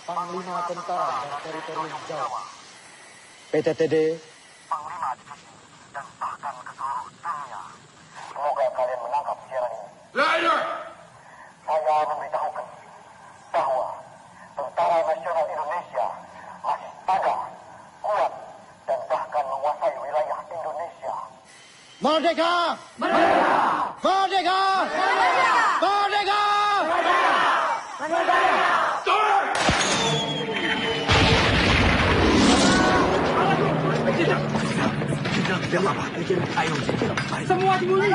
Speaker 10: Panglima Tentara dan Teritorium Jawa, PTTD, Panglima Divisi, dan bahkan ke seluruh dunia. Semoga kalian menangkap siaran ini.
Speaker 22: Leider!
Speaker 10: Saya memberitahukan bahwa Tentara Nasional Indonesia masih tagah, kuat, dan bahkan menguasai wilayah Indonesia. Merdeka! Merdeka! Merdeka! Merdeka! Merdeka! Merdeka!
Speaker 22: Tidak apa-apa. Ayo,
Speaker 19: semua sembunyi.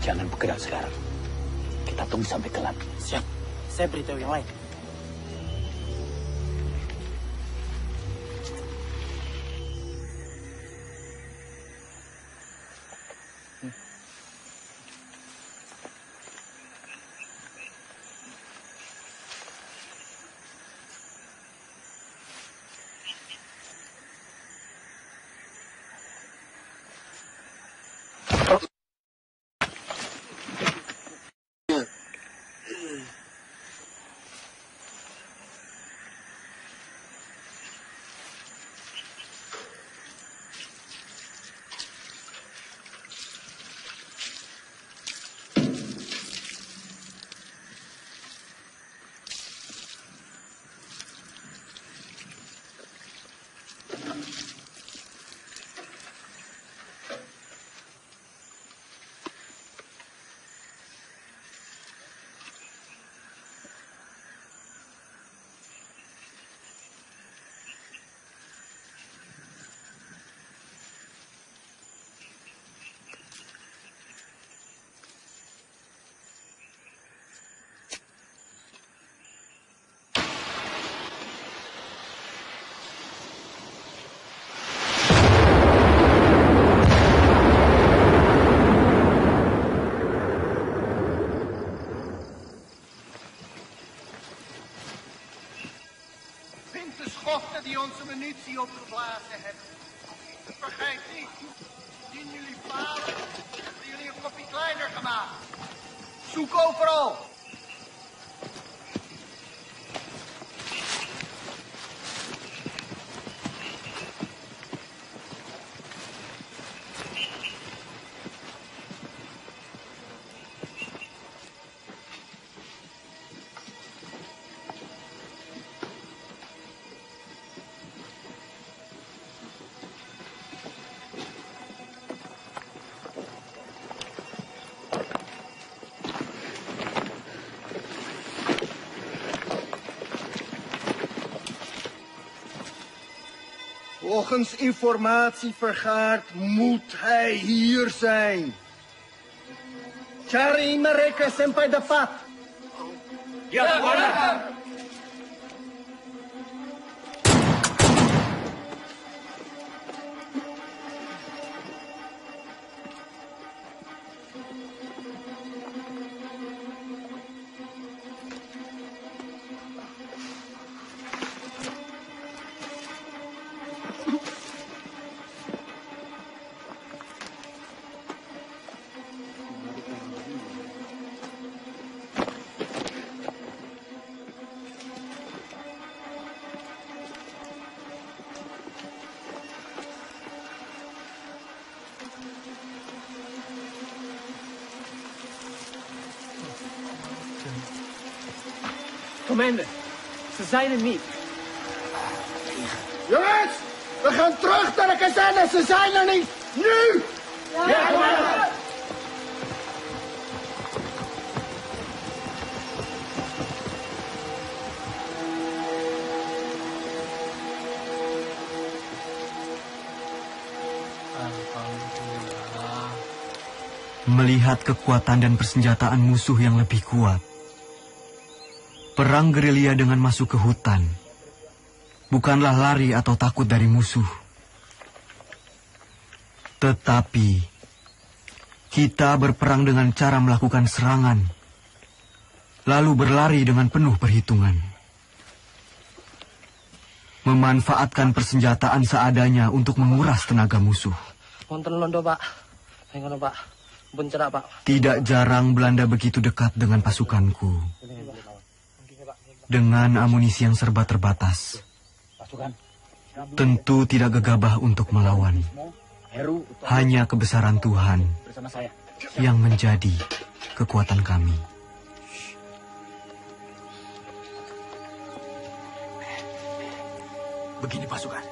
Speaker 4: Jangan bergerak sekarang. Kita tunggu sampai gelap.
Speaker 20: Siap. Saya beritahu yang lain.
Speaker 10: Die onze munitie opgeblazen hebben. Vergeet niet, indien jullie falen, hebben jullie een kopje kleiner gemaakt. Zoek overal. Volgens informatie vergaard moet hij hier zijn. Cari mereka sampai dapat.
Speaker 11: Ya, Komandan.
Speaker 20: Commander, ze zijn er niet.
Speaker 10: Jongens, we gaan terug naar de kazerne. Ze zijn er niet. Nu! Ja, commander!
Speaker 18: Melihat kekuatan dan persenjataan musuh yang lebih kuat, perang gerilya dengan masuk ke hutan bukanlah lari atau takut dari musuh. Tetapi kita berperang dengan cara melakukan serangan, lalu berlari dengan penuh perhitungan. Memanfaatkan persenjataan seadanya untuk menguras tenaga musuh.
Speaker 20: Wonten londo, Pak. Ngono, Pak. Bencerak, Pak.
Speaker 18: Tidak jarang Belanda begitu dekat dengan pasukanku. Dengan amunisi yang serba terbatas, tentu tidak gegabah untuk melawan. Hanya kebesaran Tuhan yang menjadi kekuatan kami.
Speaker 3: Begini pasukan.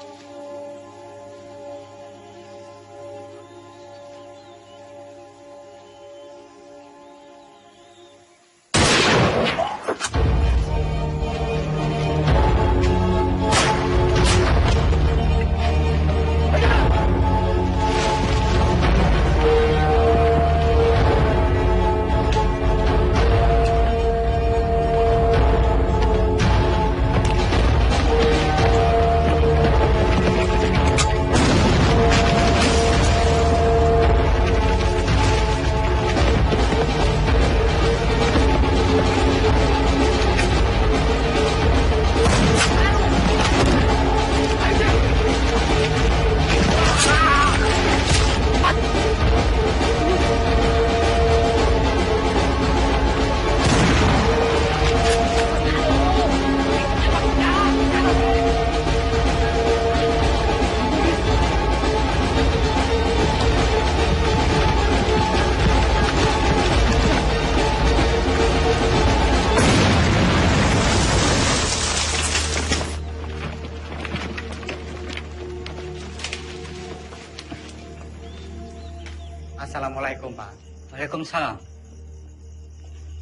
Speaker 3: Assalamualaikum, Pak.
Speaker 19: Waalaikumsalam.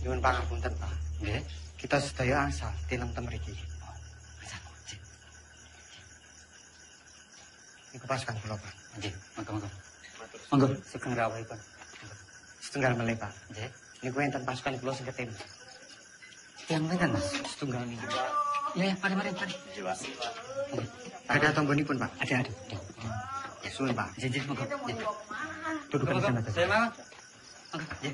Speaker 3: Nyuwun pangapunten, Pak.
Speaker 19: Nggih.
Speaker 3: Kita sedaya angsal tineng ten mriki. Niku pasukan kula, Pak.
Speaker 19: Nggih, monggo. Monggo, sugeng rawuhipun.
Speaker 3: Setunggal melih, Pak.
Speaker 19: Nggih.
Speaker 3: Niku enten pasukan kula sing ketim.
Speaker 19: Yang pinten, Mas?
Speaker 3: Setunggal niku.
Speaker 19: Ya, mari.
Speaker 3: Nggih, Pak. Ada tombonipun, Pak.
Speaker 19: Ada.
Speaker 3: Ya, suwun, Pak.
Speaker 19: Nggih, monggo.
Speaker 3: Duduk di sana.
Speaker 19: Saya mau. Nggih.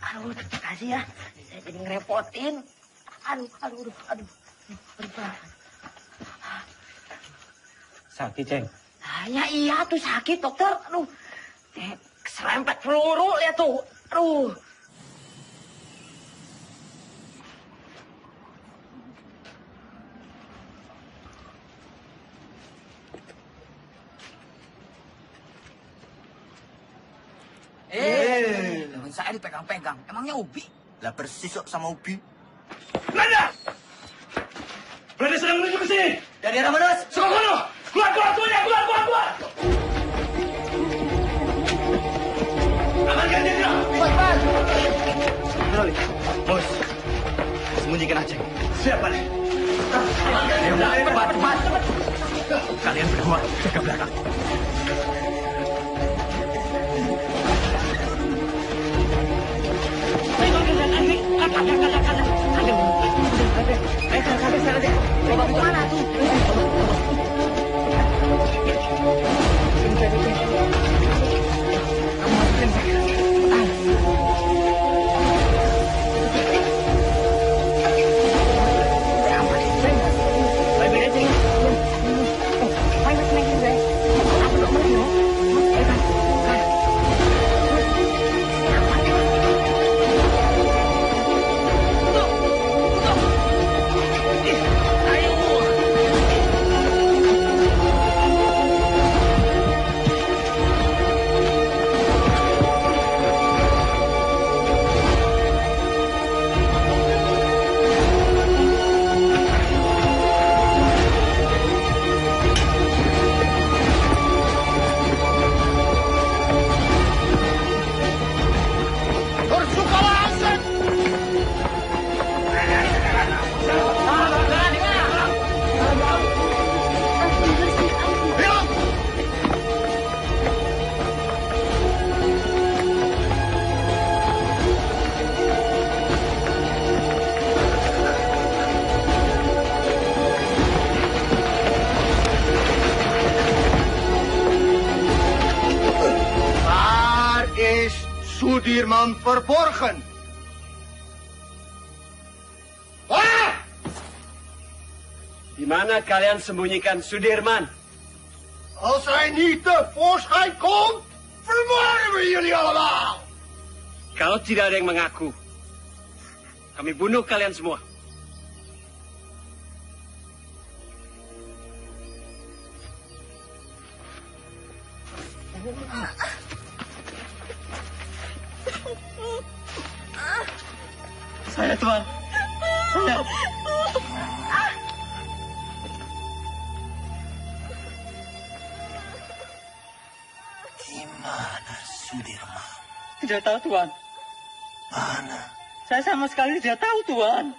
Speaker 20: Aduh, terima kasih ya. Saya jadi ngerepotin. Aduh.
Speaker 3: Sakit, Ceng.
Speaker 20: Ya iya tuh sakit, dokter. Aduh, keserempet peluru lihat tuh. Aduh.
Speaker 5: Teman saya dipegang-pegang. Emangnya Ubi? Lah persis kok sama Ubi.
Speaker 2: Belanda! Belanda sedang menuju ke sini.
Speaker 5: Dari arah mana, Mas?
Speaker 2: Sokono! Keluar! Amankan jenderal!
Speaker 5: Cepat!
Speaker 2: Jenderal, bos. Sembunyikan Aceh. Siap, Pak. Amankan jenderal! Cepat! Kalian berdua jaga belakang.
Speaker 10: Sudirman verborgen. Wah!
Speaker 13: Di mana kalian sembunyikan Sudirman?
Speaker 10: Als hij niet tevoorschijn komt, vermoorden we jullie allemaal.
Speaker 13: Kalau tidak ada yang mengaku, kami bunuh kalian semua.
Speaker 2: Saya, Tuan. Saya.
Speaker 5: Di mana Sudirman?
Speaker 19: Tidak tahu, Tuan.
Speaker 5: Mana?
Speaker 19: Saya sama sekali tidak tahu, Tuan.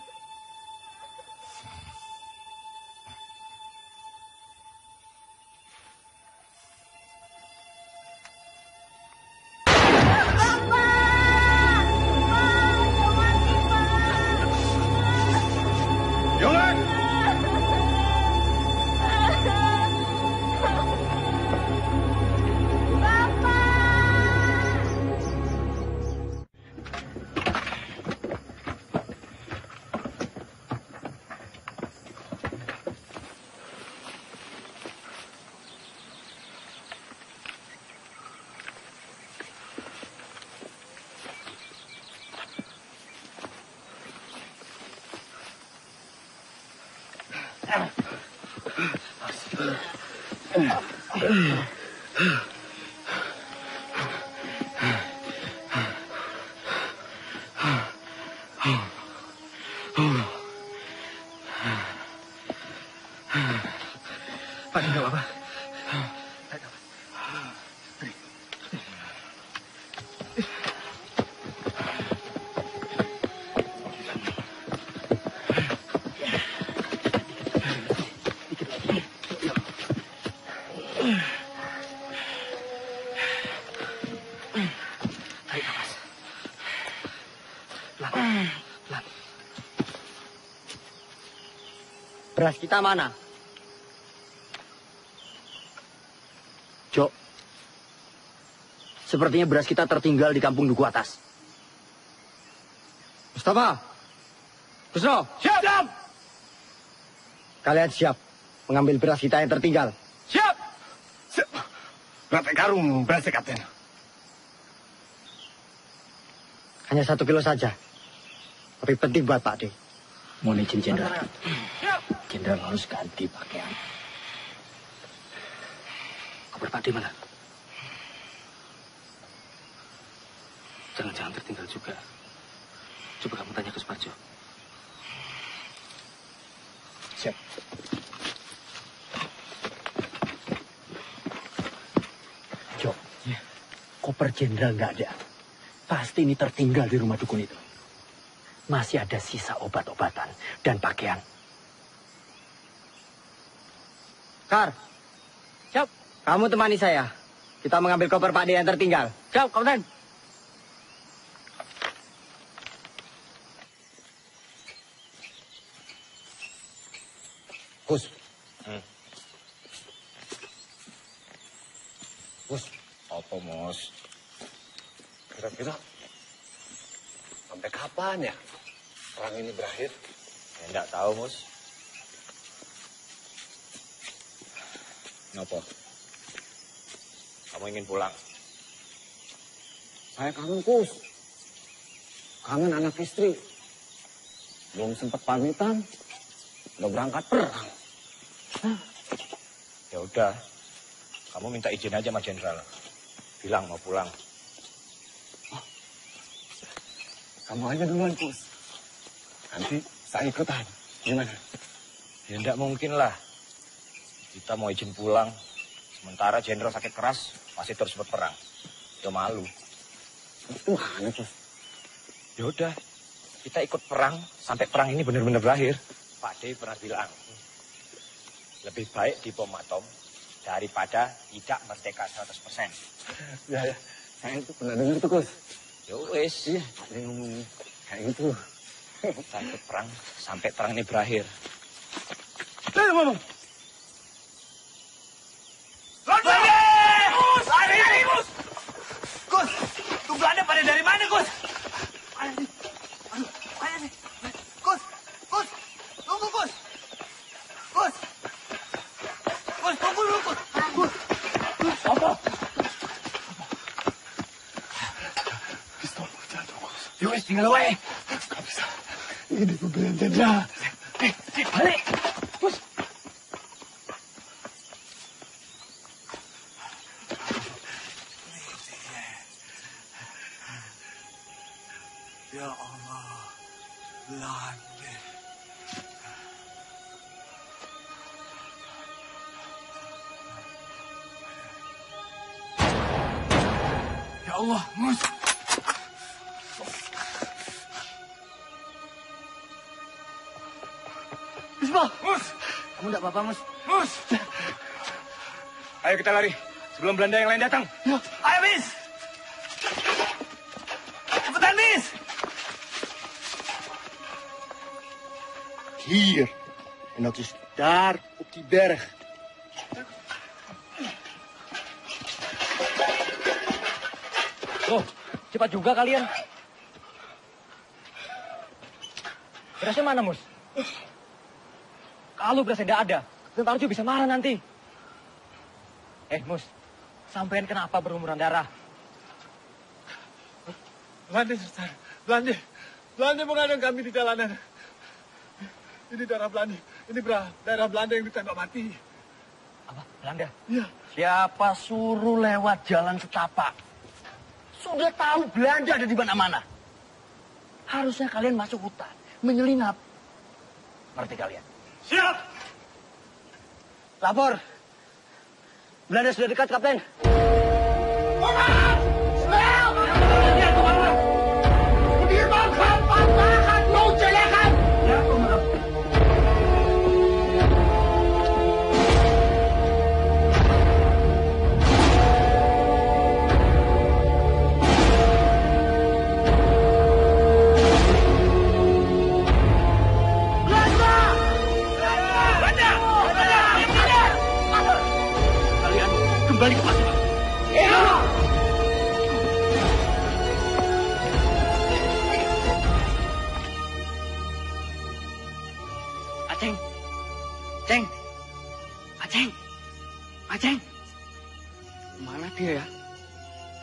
Speaker 20: Beras kita mana?
Speaker 1: Jok, sepertinya beras kita tertinggal di kampung Duku Atas.
Speaker 20: Mustafa, Busro,
Speaker 2: siap!
Speaker 20: Kalian siap mengambil beras kita yang tertinggal?
Speaker 2: Siap! Berapa karung beras, Kapten?
Speaker 20: Hanya 1 kilo saja. Tapi penting buat Pak D.
Speaker 1: Mohon izin, Jenderal. Jenderal harus ganti pakaian. Kabar Pak D mana? Jangan-jangan tertinggal juga. Coba kamu tanya ke Suparjo.
Speaker 2: Siap.
Speaker 1: Jo, koper Jenderal nggak ada. Pasti ini tertinggal di rumah dukun itu. Masih ada sisa obat-obatan dan pakaian.
Speaker 20: Kar, siap. Kamu temani saya. Kita mengambil koper Pak D yang tertinggal.
Speaker 19: Siap, Kapten.
Speaker 16: Gus. Gus.
Speaker 15: Apa, Mos? Kira-kira sampai kapan ya perang ini berakhir?
Speaker 17: Ya, enggak tahu, Mus. Kenapa? Kamu ingin pulang?
Speaker 16: Saya kangen, Gus. Kangen anak istri. Belum sempat pamitan, udah berangkat perang.
Speaker 17: Ya udah, kamu minta izin aja sama Jenderal. Bilang mau pulang.
Speaker 16: Kamu aja duluan, Gus. Nanti saya ikutan. Gimana?
Speaker 17: Ya enggak mungkin lah. Kita mau izin pulang. Sementara Jenderal sakit keras, masih terus berperang. Udah malu.
Speaker 16: Gimana, Gus?
Speaker 17: Ya udah, kita ikut perang sampai perang ini benar-benar berakhir. Pak D pernah bilang, lebih baik di bom atom daripada tidak merdeka 100%.
Speaker 16: Ya, saya itu pernah dengar tuh, Gus.
Speaker 17: Ya wes.
Speaker 16: Iya, ada yang ngomong kayak gitu.
Speaker 17: Kita ikut perang sampai perang ini berakhir.
Speaker 2: Ngomong.
Speaker 17: Gus! Lari, Gus!
Speaker 2: Gus, tuh Belanda pada dari mana, Gus? Ayo nih. Gus, tunggu, Gus. Gus, tunggu dulu, Gus.
Speaker 17: Apa?
Speaker 16: Pistol jatuh, Gus.
Speaker 17: Yowes, tinggal wae.
Speaker 16: Gak bisa. Ini pemberian Jenderal.
Speaker 17: Balik. Gus.
Speaker 2: Ya Allah, Belanda. Ya Allah, Mus.
Speaker 20: Bismillah.
Speaker 2: Mus.
Speaker 20: Kamu enggak apa-apa, Mus?
Speaker 2: Mus. Ayo kita lari sebelum Belanda yang lain datang.
Speaker 20: Ya.
Speaker 2: Ayo, Bis. Cepetan, Bis.
Speaker 10: Hier. En dat is daar op die berg.
Speaker 1: Loh, cepat juga kalian. Berasnya mana, Mus? Kalau berasnya tidak ada, Tentara Arjo bisa marah nanti. Mus, sampean kenapa berumuran darah?
Speaker 10: Belanda, Ustaz. Belanda mengadang kami di jalanan. Ini daerah Belanda. Ini daerah Belanda yang ditembak mati.
Speaker 1: Apa? Belanda?
Speaker 10: Iya.
Speaker 1: Siapa suruh lewat jalan setapak? Sudah tahu Belanda ada di mana-mana. Harusnya kalian masuk hutan, menyelinap. Ngerti kalian?
Speaker 2: Siap.
Speaker 20: Lapor. Belanda sudah dekat, Kapten.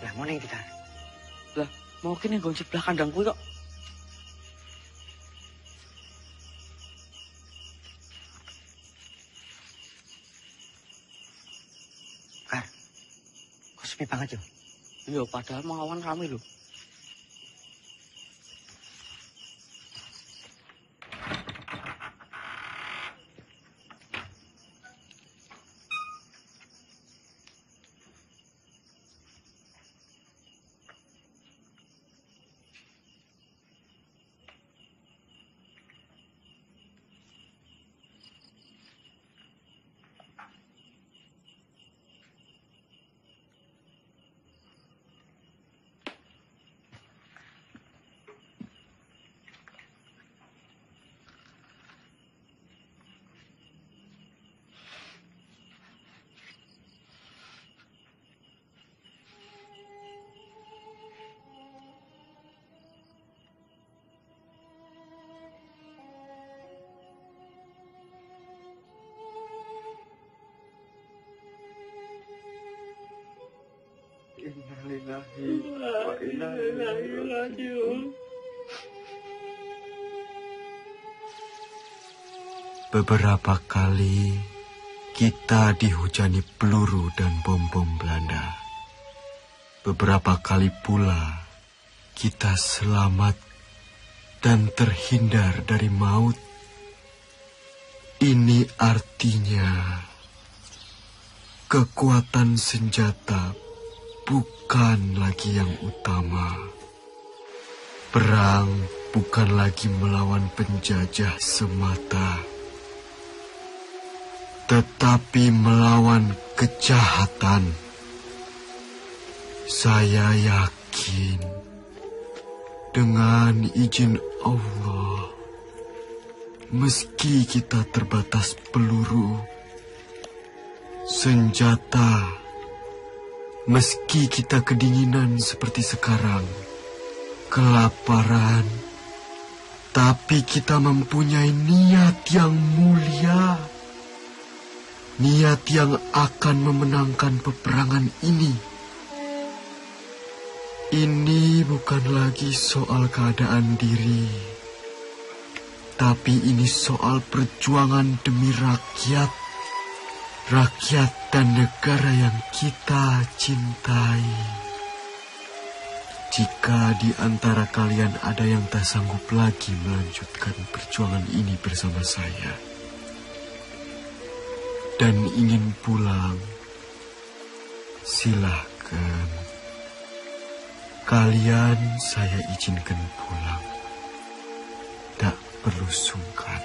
Speaker 19: Lah mau ning tidak? Lah mau kene nggon sebelah kandang kuwi kok. Kar. Kok sepi banget yo? Yo padahal mau awan rame lho. Innalillahi wa inna ilaihi raji'un.
Speaker 18: Beberapa kali kita dihujani peluru dan bom-bom Belanda. Beberapa kali pula kita selamat dan terhindar dari maut. Ini artinya kekuatan senjata bukan lagi yang utama. Perang bukan lagi melawan penjajah semata, tetapi melawan kejahatan. Saya yakin dengan izin Allah, meski kita terbatas peluru, senjata, meski kita kedinginan seperti sekarang, kelaparan, tapi kita mempunyai niat yang mulia. Niat yang akan memenangkan peperangan ini. Ini bukan lagi soal keadaan diri, tapi ini soal perjuangan demi rakyat. Rakyat dan negara yang kita cintai. Jika di antara kalian ada yang tak sanggup lagi melanjutkan perjuangan ini bersama saya dan ingin pulang, silahkan. Kalian saya izinkan pulang. Tak perlu sungkan.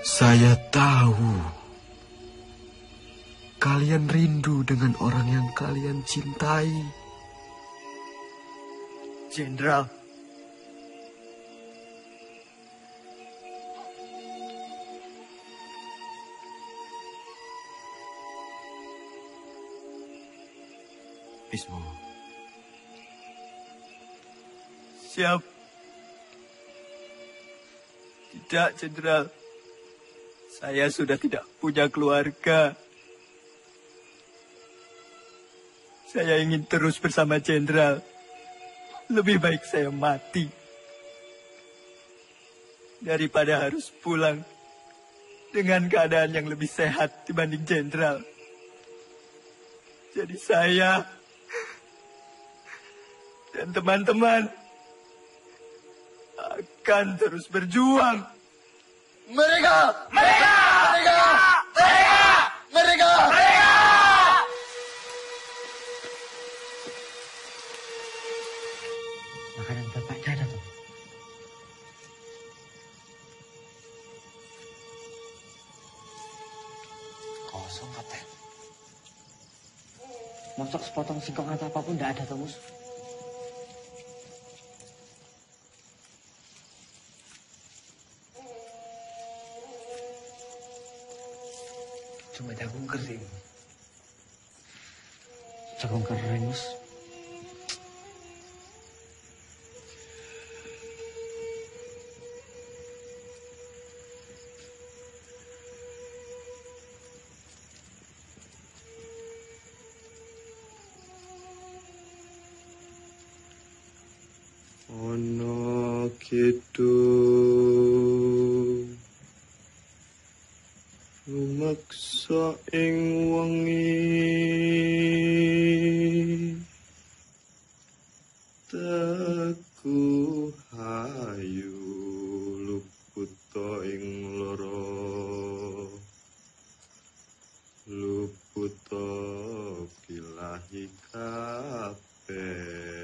Speaker 18: Saya tahu kalian rindu dengan orang yang kalian cintai.
Speaker 20: Jenderal.
Speaker 18: Bismo.
Speaker 20: Siap. Tidak, Jenderal. Saya sudah tidak punya keluarga. Saya ingin terus bersama Jenderal. Lebih baik saya mati daripada harus pulang dengan keadaan yang lebih sehat dibanding Jenderal. Jadi saya dan teman-teman akan terus berjuang. Mereka! Mereka! Mereka! Mereka! Mereka! Mereka!
Speaker 19: Makanan bapak ada tuh. Kosong, Kapten. Mosok sepotong singkong atau apapun tidak ada, Tomus.
Speaker 20: Cuma jagung kering.
Speaker 19: Jagung kering, Mus.
Speaker 9: Ono kidung lumeksa ing wengi teku hayu luputa ing loro luputa bilahi kabeh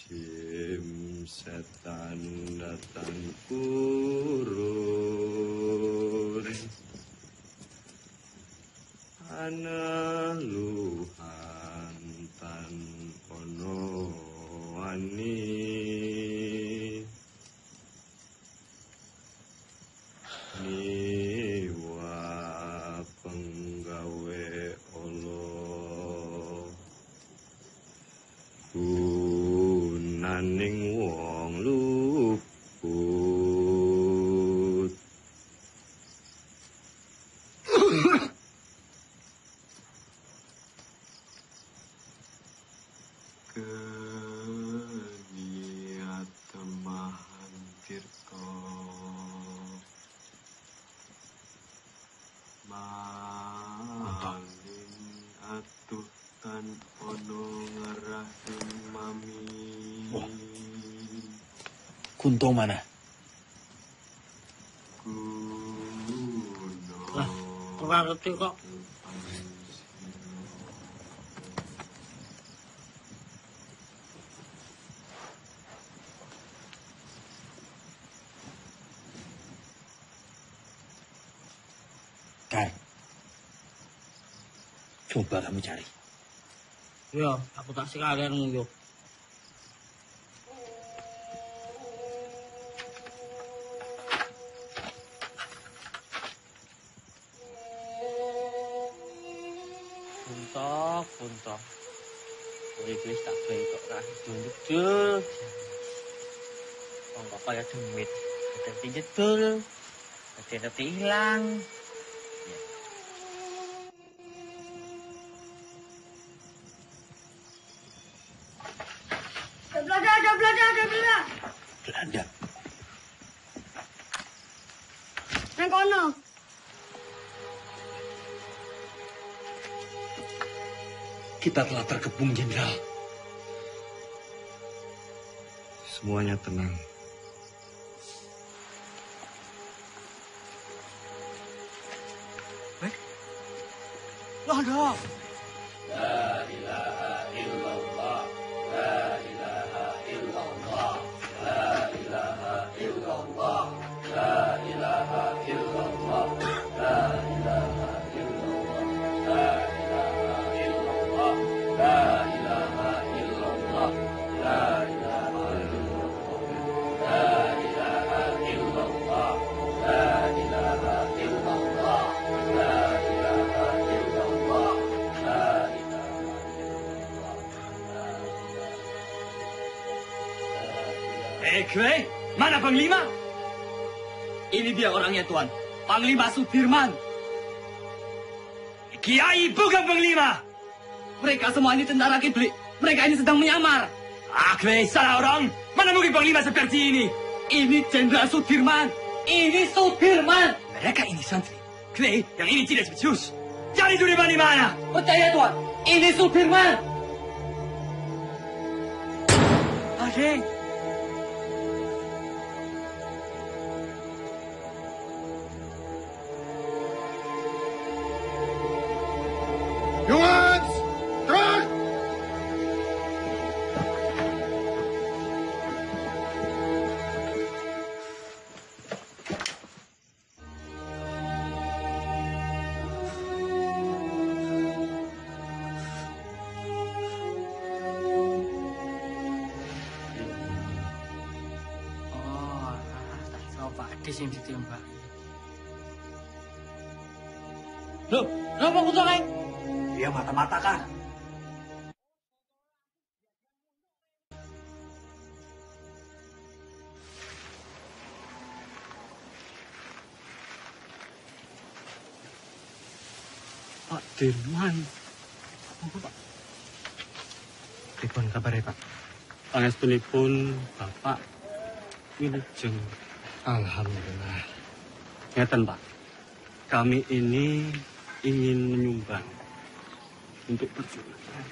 Speaker 9: jim setan datang urun ana luhan tan ono wani niwa penggawe Allah gunaning wong luput keniat temahan tirta maling atuh tan ono ngerahim mami
Speaker 2: Kunto mana?
Speaker 19: Lah, ora ngerti kok.
Speaker 2: Kar, coba kamu cari.
Speaker 19: Ya, aku tak sekalian nguyuh. Puntok. Urip wis tak bentuk ra jedul. Wong kok kaya demit. Dadi jedul. Dadi hilang.
Speaker 14: Ada Belanda.
Speaker 2: Belanda.
Speaker 14: Nang kono.
Speaker 2: Kita telah terkepung, Jenderal.
Speaker 9: semuanya tenang.
Speaker 19: Belanda.
Speaker 6: La ilaha illallah, la ilaha illallah, la ilaha illallah, la ilaha illallah, la ilaha illallah, la ilaha illallah, la ilaha illallah, la ilaha illallah, la ilaha illallah, la ilaha illallah, la ilaha illallah.
Speaker 11: Kwe, mana Panglima? Ini dia orangnya, Tuan. Panglima Sudirman. Kiai bukan Panglima. Mereka semua ini tentara kiblik. Mereka ini sedang menyamar. Kwe, salah orang. Mana mungkin Panglima seperti ini? Ini Jenderal Sudirman. Ini Sudirman. Mereka ini santri. Kwe, yang ini tidak becus. Cari Sudirman di mana? Percaya, Tuan. Ini Sudirman. Adek.
Speaker 10: Jongens, terug!
Speaker 19: Coba Ades yang ditembak.
Speaker 11: Loh, kenapa kutuk, Kang?
Speaker 1: Dia mata-mata kan?
Speaker 2: Pak Dirman. Apa, Pak? Pripun kabare, Pak? Pangestunipun Bapak wilujeng.
Speaker 9: Alhamdulillah.
Speaker 2: Ngeten, Pak. Kami ini ingin menyumbang untuk perjuangan.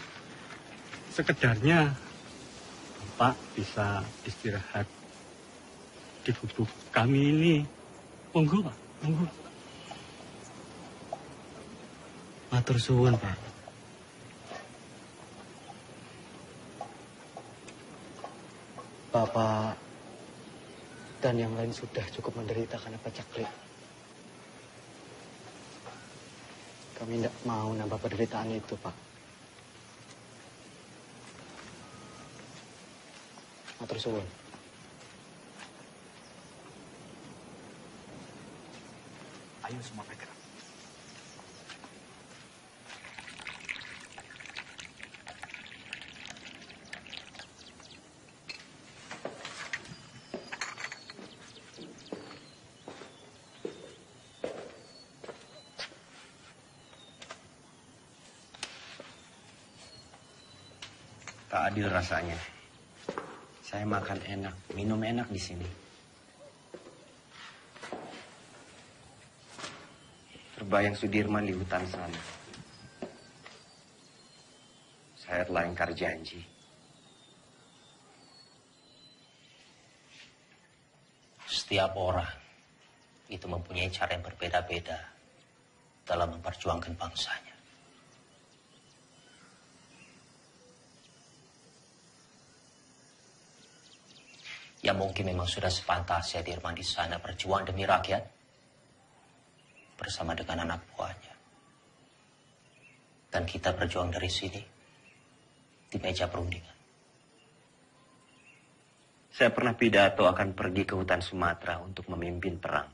Speaker 2: Sekedarnya Bapak bisa istirahat di gubuk kami ini. Monggo, Pak. Monggo.
Speaker 9: Matur suwun, Pak. Bapak dan yang lain sudah cukup menderita karena pacaklik. Kami tidak mau nambah penderitaan itu, Pak. Matur suwun.
Speaker 1: Ayo semua bergerak.
Speaker 4: Tak adil rasanya. Saya makan enak, minum enak di sini. Terbayang Sudirman di hutan sana. Saya telah ingkar janji. Setiap orang itu mempunyai cara yang berbeda-beda dalam memperjuangkan bangsanya. Ya mungkin memang sudah sepantasnya Dirman di sana berjuang demi rakyat bersama dengan anak buahnya. Dan kita berjuang dari sini di meja perundingan. Saya pernah pidato akan pergi ke hutan Sumatera untuk memimpin perang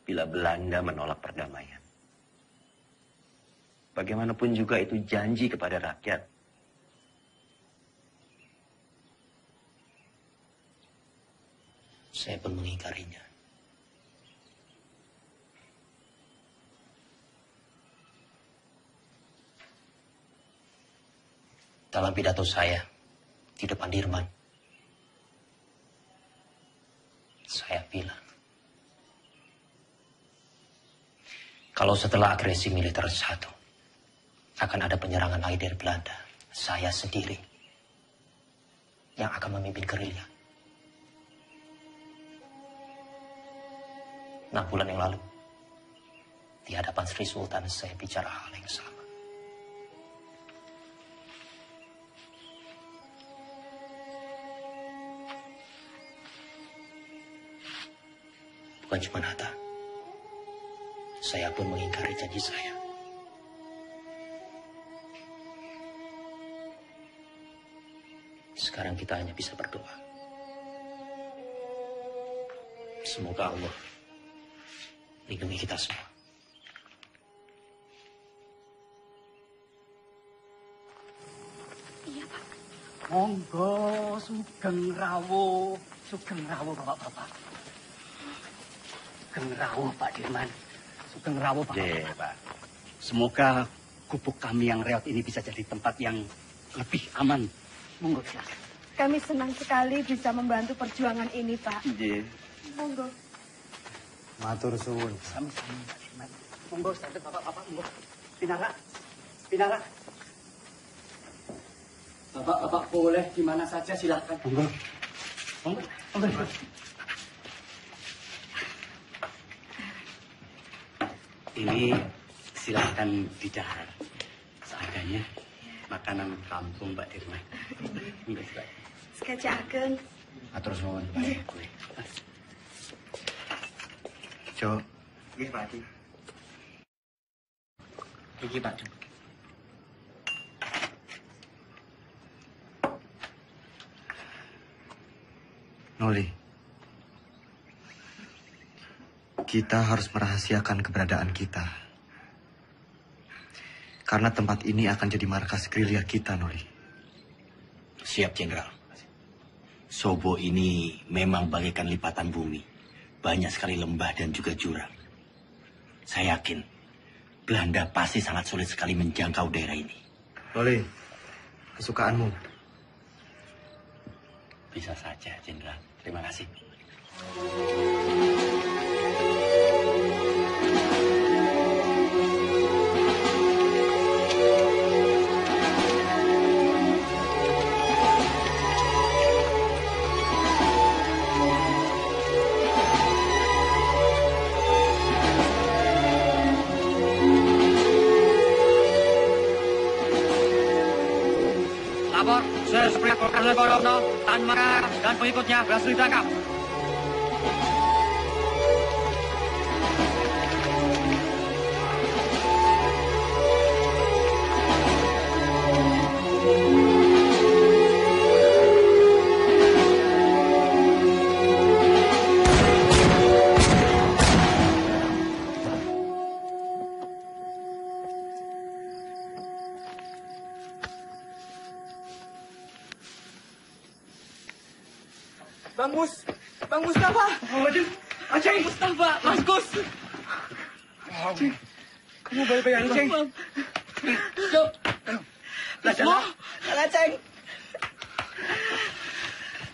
Speaker 4: bila Belanda menolak perdamaian. Bagaimanapun juga itu janji kepada rakyat. Saya pun mengingkarinya. Dalam pidato saya di depan Dirman, saya bilang, kalau setelah agresi militer satu, akan ada penyerangan lagi dari Belanda, saya sendiri yang akan memimpin gerilya. 6 bulan yang lalu, di hadapan Sri Sultan saya bicara hal yang sama. Bukan cuma Hatta, saya pun mengingkari janji saya. Sekarang kita hanya bisa berdoa. Semoga Allah lindungi kita semua.
Speaker 1: Iya, Pak. Monggo, sugeng rawuh Bapak-bapak. Sugeng rawuh Pak Dirman. Sugeng rawuh Bapak.
Speaker 2: Pak. Semoga gubuk kami yang reot ini bisa jadi tempat yang lebih aman.
Speaker 1: Monggo, silakan.
Speaker 14: Kami senang sekali bisa membantu perjuangan ini, Pak.
Speaker 2: Iya.
Speaker 14: Monggo.
Speaker 9: Matur suwun.
Speaker 1: Sami-sami Pak Dirman. Monggo, santet Bapak-bapak, monggo. Pinara. Pinara. Bapak-bapak boleh di mana saja silakan.
Speaker 2: Monggo. Monggo. Monggo. Ini silakan didahar. Seadanya makanan kampung Pak Dirman. Monggo, silakan.
Speaker 14: Sekecakaken.
Speaker 4: Atur suwun.
Speaker 3: Jo. Nggih, Pak Haji.
Speaker 4: Iki Pak.
Speaker 9: Noli, kita harus merahasiakan keberadaan kita. Karena tempat ini akan jadi markas gerilya kita, Noli.
Speaker 4: Siap, Jenderal. Sobo ini memang bagaikan lipatan bumi. Banyak sekali lembah dan juga jurang. Saya yakin Belanda pasti sangat sulit sekali menjangkau daerah ini.
Speaker 9: Noli, kesukaanmu.
Speaker 4: Bisa saja, Jenderal. Terima kasih.
Speaker 11: Lapor, Sir Superior Kolonel Borobno, Tan Mara, dan pengikutnya berhasil ditangkap.
Speaker 19: Bang Mustafa.
Speaker 11: Aceng, Mustafa, Mas Gus.
Speaker 19: Aceng, kamu baik-baik aja, Aceng.
Speaker 11: Yuk.
Speaker 19: Semua, Aceng.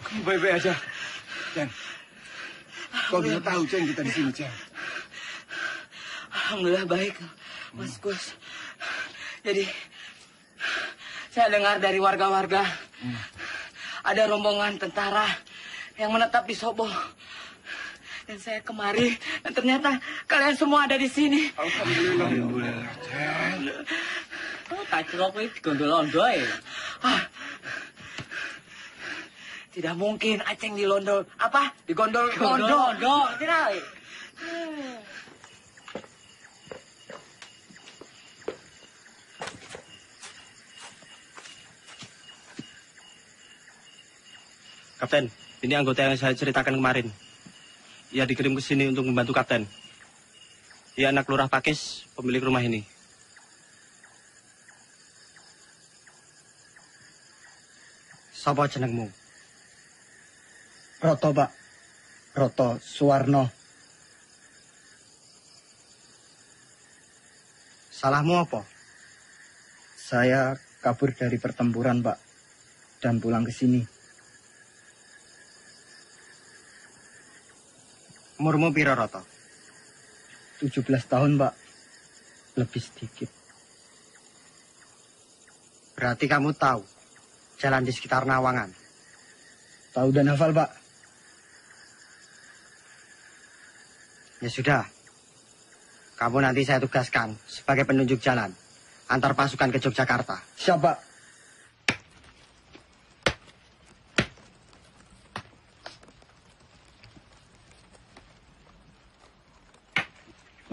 Speaker 15: Kamu baik-baik aja. Ceng, kau bisa tahu, Ceng, kita di sini, Ceng.
Speaker 19: Alhamdulillah baik, Mas Gus. Jadi, saya dengar dari warga-warga, ada rombongan tentara yang menetap di Sobo. Dan saya kemari, dan ternyata kalian semua ada di sini.
Speaker 15: Alhamdulillah, Ceng.
Speaker 19: Oh, tak kira kowe digondol-londo ya. Tidak mungkin Aceng dilondol. Apa? Digondol-londo. Tidak.
Speaker 2: Kapten, ini anggota yang saya ceritakan kemarin. Ia dikirim ke sini untuk membantu Kapten. Ia anak Lurah Pakis, pemilik rumah ini.
Speaker 9: Sapa jenengmu? Roto, Pak. Roto Suwarno. Salahmu apa? Saya kabur dari pertempuran, Pak. Dan pulang ke sini. Umurmu piro, Roto? 17 tahun, Pak. Lebih sedikit. Berarti kamu tahu jalan di sekitar Nawangan? Tahu dan hafal, Pak. Ya sudah. Kamu nanti saya tugaskan sebagai penunjuk jalan antar pasukan ke Yogyakarta. Siap, Pak.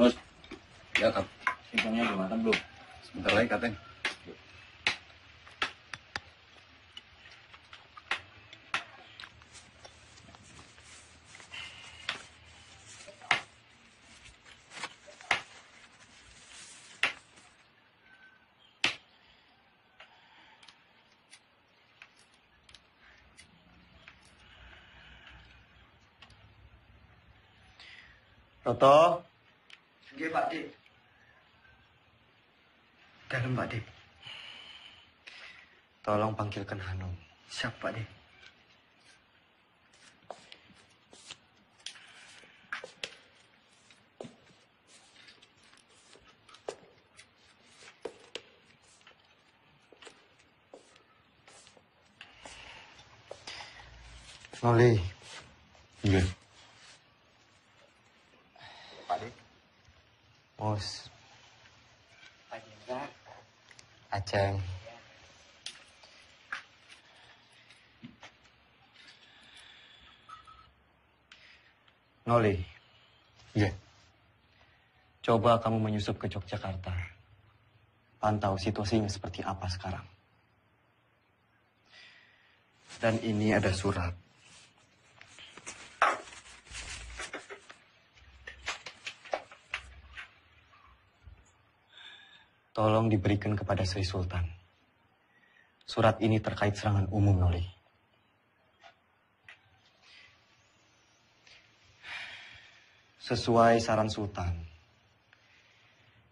Speaker 21: Mus, ya Kap.
Speaker 17: Singkongnya udah matang belum?
Speaker 21: Sebentar lagi, Kapten.
Speaker 9: Roto. Nggih, Pak Dik. Dalam, Pak Dik. Tolong panggilkan Hanum. Siap, Pak Dik. Noli.
Speaker 21: Iya.
Speaker 9: Pak Dik. Mus.
Speaker 19: Pak Jenderal.
Speaker 9: Aceng. Noli.
Speaker 21: Iya.
Speaker 9: Coba kamu menyusup ke Yogyakarta. Pantau situasinya seperti apa sekarang. Dan ini ada surat. Tolong diberikan kepada Sri Sultan. Surat ini terkait serangan umum, Noli. Sesuai saran Sultan,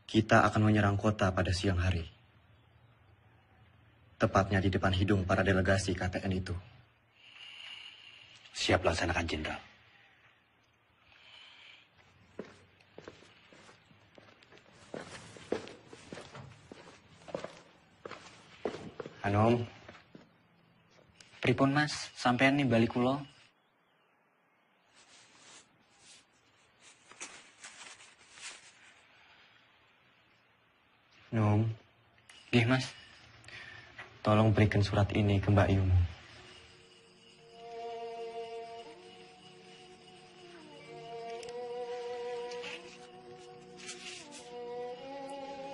Speaker 9: kita akan menyerang kota pada siang hari. Tepatnya di depan hidung para delegasi KTN itu.
Speaker 4: Siap laksanakan, Jenderal.
Speaker 7: Anom. Pripun Mas, sampean nih balik kula.
Speaker 9: Nom.
Speaker 7: Nggih, Mas.
Speaker 9: Tolong berikan surat ini ke Mbak Yumu.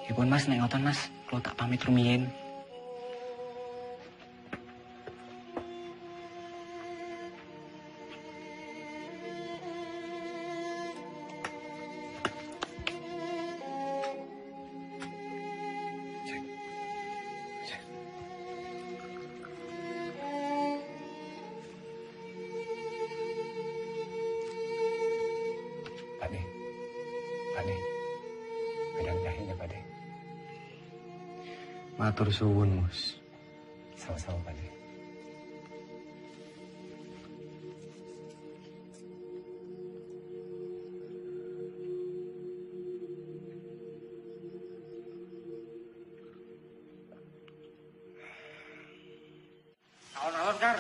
Speaker 7: Ipun Mas, nek ngoten Mas, kula tak pamit rumiyin.
Speaker 9: Matur suwun, Mus.
Speaker 7: Sama-sama, Pak De.
Speaker 19: Alon-alon, Kar.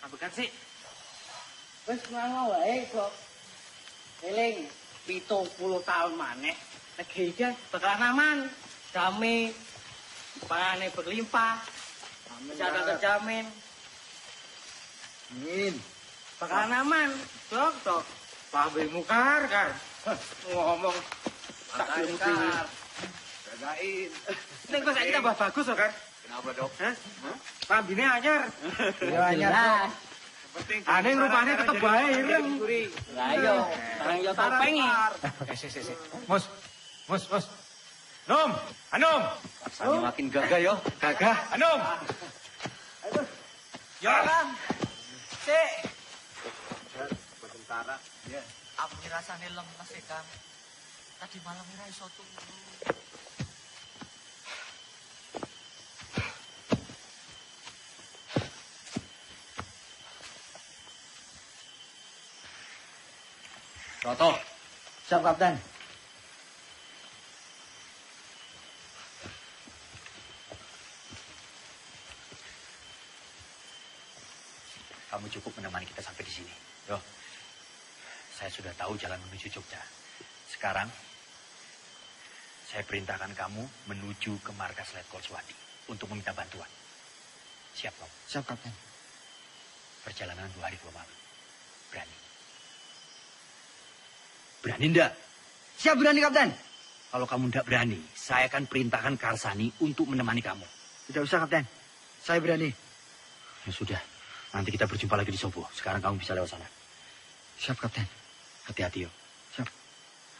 Speaker 19: Abekan sih. Wes ngono wae kok. Eling 70 tahun maneh. Negeri iki bakalan aman. Damai, pangannya berlimpah, kesehatan terjamin. Amin. Bakalan aman, dok. Pabemu Kar. Ngomong tak Kar. Jagain. Nek kok saiki tambah bagus kok, Kar. Kenapa, Dok? Hah? Pambine anyar. Ya anyar, Dok. Penting. Ane rupane tetep bae ireng. Lah iya, sareng yo topengi. Sik. Mus. Nom, Anom.
Speaker 7: Rasanya makin gagah yo.
Speaker 19: Gagah, Anom. Ya, Kang. Sik.
Speaker 5: Sementara.
Speaker 19: Ya.
Speaker 5: Aku rasane lemes ya, Kang. Tadi malam ora iso turu.
Speaker 7: Toto.
Speaker 20: Siap, Kapten.
Speaker 4: Kamu cukup menemani kita sampai di sini. Yo, saya sudah tahu jalan menuju Jogja. Sekarang, saya perintahkan kamu menuju ke markas Letkol Swadi untuk meminta bantuan. Siap, Om?
Speaker 20: Siap, Kapten.
Speaker 4: Perjalanan 2 hari 2 malam. Berani? Berani ndak?
Speaker 20: Siap, berani, Kapten.
Speaker 4: Kalau kamu ndak berani, saya akan perintahkan Karsani untuk menemani kamu.
Speaker 20: Tidak usah, Kapten. Saya berani.
Speaker 4: Ya sudah. Nanti kita berjumpa lagi di Sobo. Sekarang kamu bisa lewat sana.
Speaker 20: Siap, Kapten.
Speaker 4: Hati-hati, yo.
Speaker 20: Siap.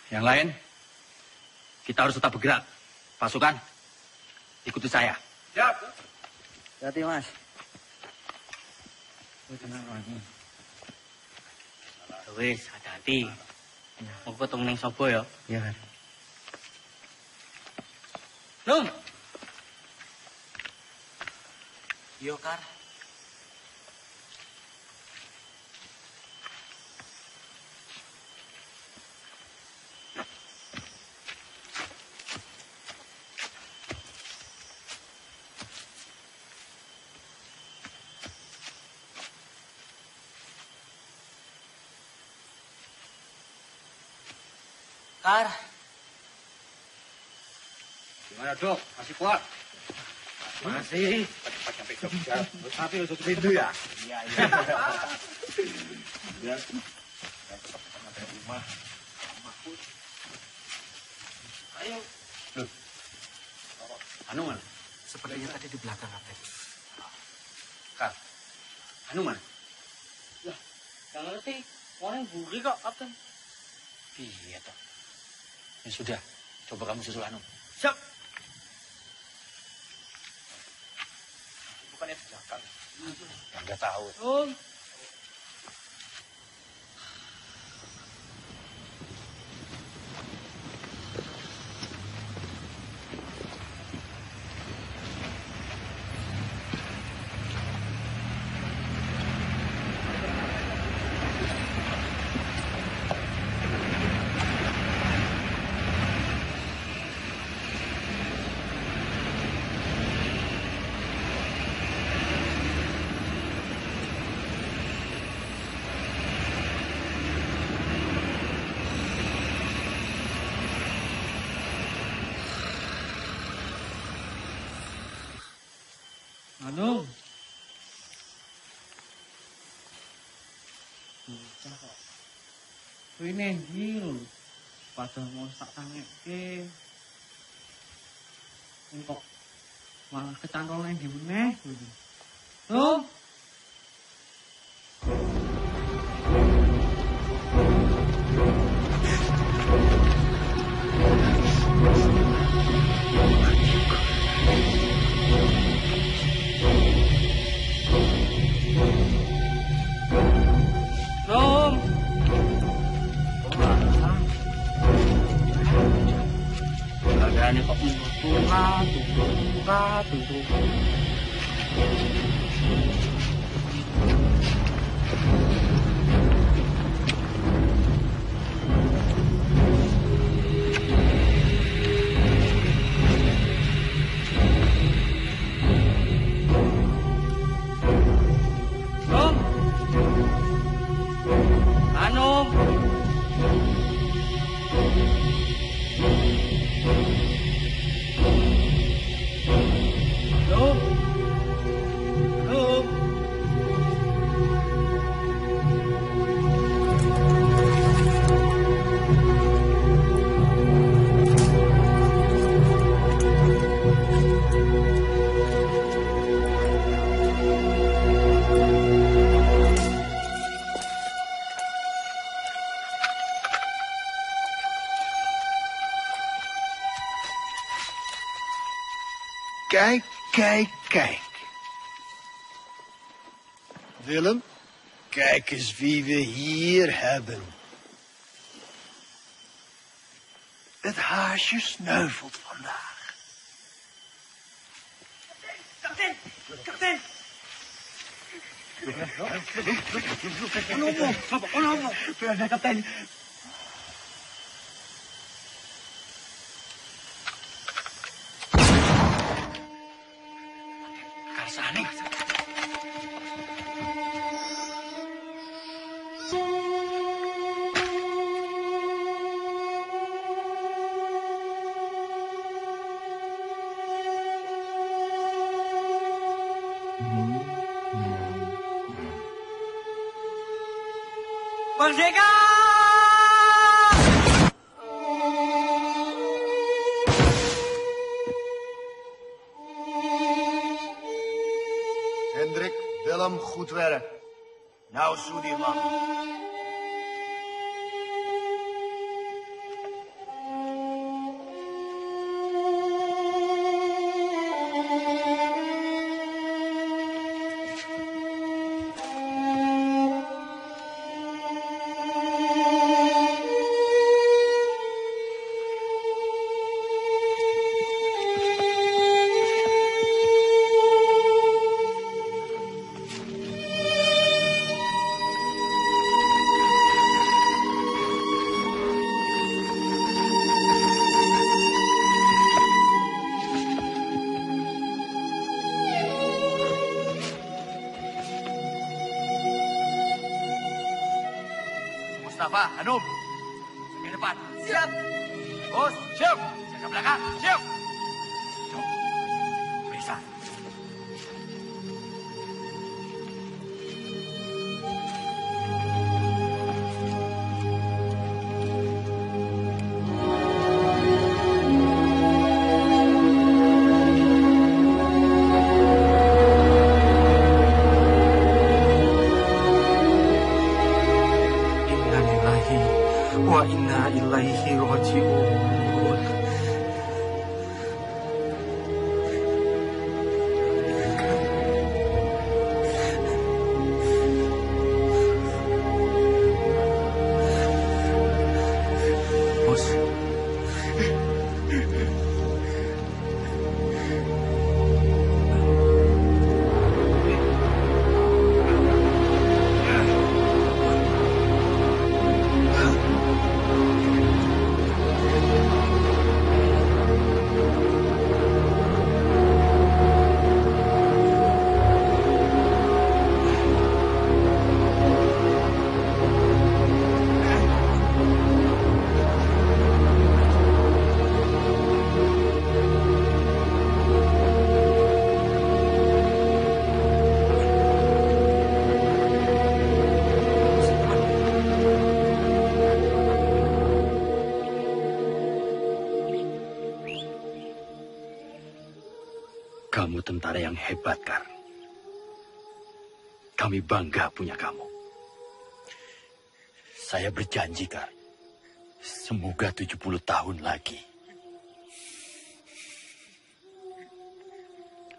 Speaker 4: Yang lain, kita harus tetap bergerak. Pasukan, ikuti saya.
Speaker 19: Siap.
Speaker 20: Hati, Mas.
Speaker 7: Wis, hati-hati. Mau ketemu ning Sobo ya?
Speaker 20: Iya, Kar.
Speaker 7: Nom.
Speaker 5: Yo, Kar. Kar.
Speaker 19: Gimana, Dok? Masih kuat? Masih. Cepat sampai Jogja. Tapi harus tutup pintu ya? Iya. Ya. Tetap sampai rumah. Ayo.
Speaker 4: Loh. Anu mana?
Speaker 20: Sepertinya tadi di belakang, Kapten.
Speaker 4: Kak. Anu mana?
Speaker 19: Lah, gak ngerti. Orang buri kok, Kapten.
Speaker 4: Iya toh. Ya sudah, coba kamu susul Anu.
Speaker 19: Siap.
Speaker 4: Bukannya di belakang. Enggak tahu.
Speaker 19: Oh.
Speaker 11: Hanum. Bocah kok. Kuwi nendi lho. Padahal mau tak tangeke. Kok malah kecantol nang ndi meneh. Loh. Ini kok buka.
Speaker 10: Kijk. Willem, kijk eens wie we hier hebben. Het haasje sneuvelt vandaag.
Speaker 11: Kapten! Ano? Kapten! Karsane.
Speaker 19: Merdeka!
Speaker 10: Hendrik, Willem, goed werk. Nou, Soedirman.
Speaker 1: Mustafa, Hanum, ke depan. Siap. Bos, siap. Jaga belakang, siap. Cuk. Bisa.
Speaker 11: Wa inna ilaihi raji'un.
Speaker 18: Kamu tentara yang hebat, Kar. Kami bangga punya kamu. Saya berjanji, Kar. Semoga 70 tahun lagi.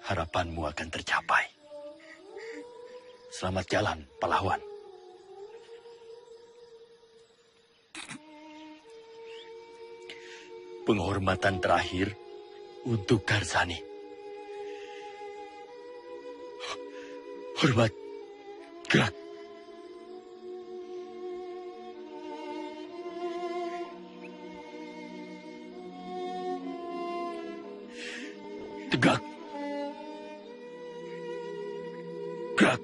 Speaker 18: Harapanmu akan tercapai. Selamat jalan, pahlawan. Penghormatan terakhir untuk Karsani. Hormat, gerak. Tegak. Gerak.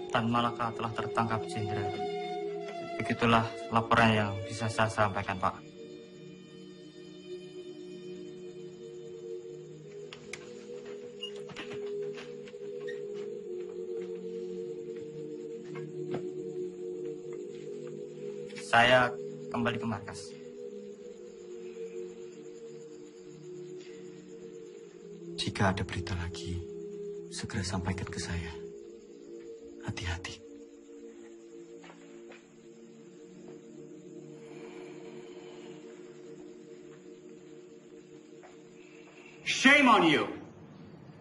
Speaker 8: Tan Malaka telah tertangkap, Jenderal. Begitulah laporan yang bisa saya sampaikan, Pak. Saya kembali ke markas.
Speaker 18: Jika ada berita lagi, segera sampaikan ke saya. Hati-hati.
Speaker 12: Shame on you!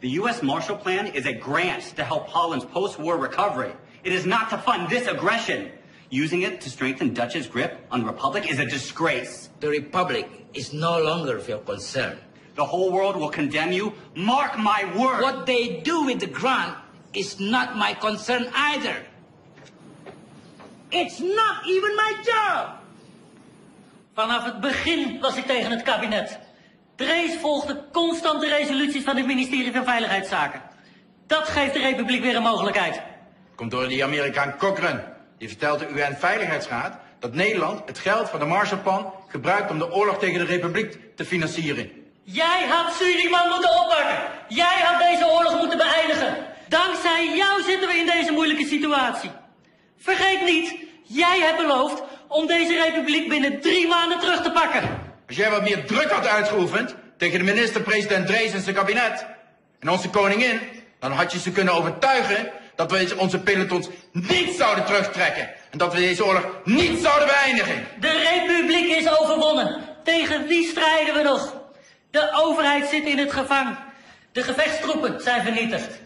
Speaker 12: The U.S. Marshall Plan is a grant to help Holland's post-war recovery. It is not to fund this aggression. Using it to strengthen Dutch's grip on the Republic is a disgrace.
Speaker 5: The Republic is no longer of your concern.
Speaker 12: The whole world will condemn you. Mark my word!
Speaker 5: What they do with the grant is not my concern either. It's not even my job!
Speaker 23: Vanaf het begin was ik tegen het kabinet. Drees volgde constant de resoluties van het ministerie van Veiligheidszaken. Dat geeft de Republiek weer een mogelijkheid.
Speaker 22: Komt door die Amerikaan Cochrane. Die vertelt de UN-veiligheidsraad dat Nederland het geld van de Marshallplan gebruikt om de oorlog tegen de Republiek te financieren.
Speaker 23: Jij had Suriname moeten oppakken. Jij had deze oorlog moeten beëindigen. Dankzij jou zitten we in deze moeilijke situatie. Vergeet niet, jij hebt beloofd om deze republiek binnen 3 maanden terug te pakken.
Speaker 22: Als jij wat meer druk had uitgeoefend tegen de minister-president Drees en zijn kabinet en onze koningin, dan had je ze kunnen overtuigen dat we onze pelotons niet zouden terugtrekken en dat we deze oorlog niet zouden beëindigen.
Speaker 23: De republiek is overwonnen. Tegen wie strijden we nog? De overheid zit in het gevangen. De gevechtstroepen zijn vernietigd.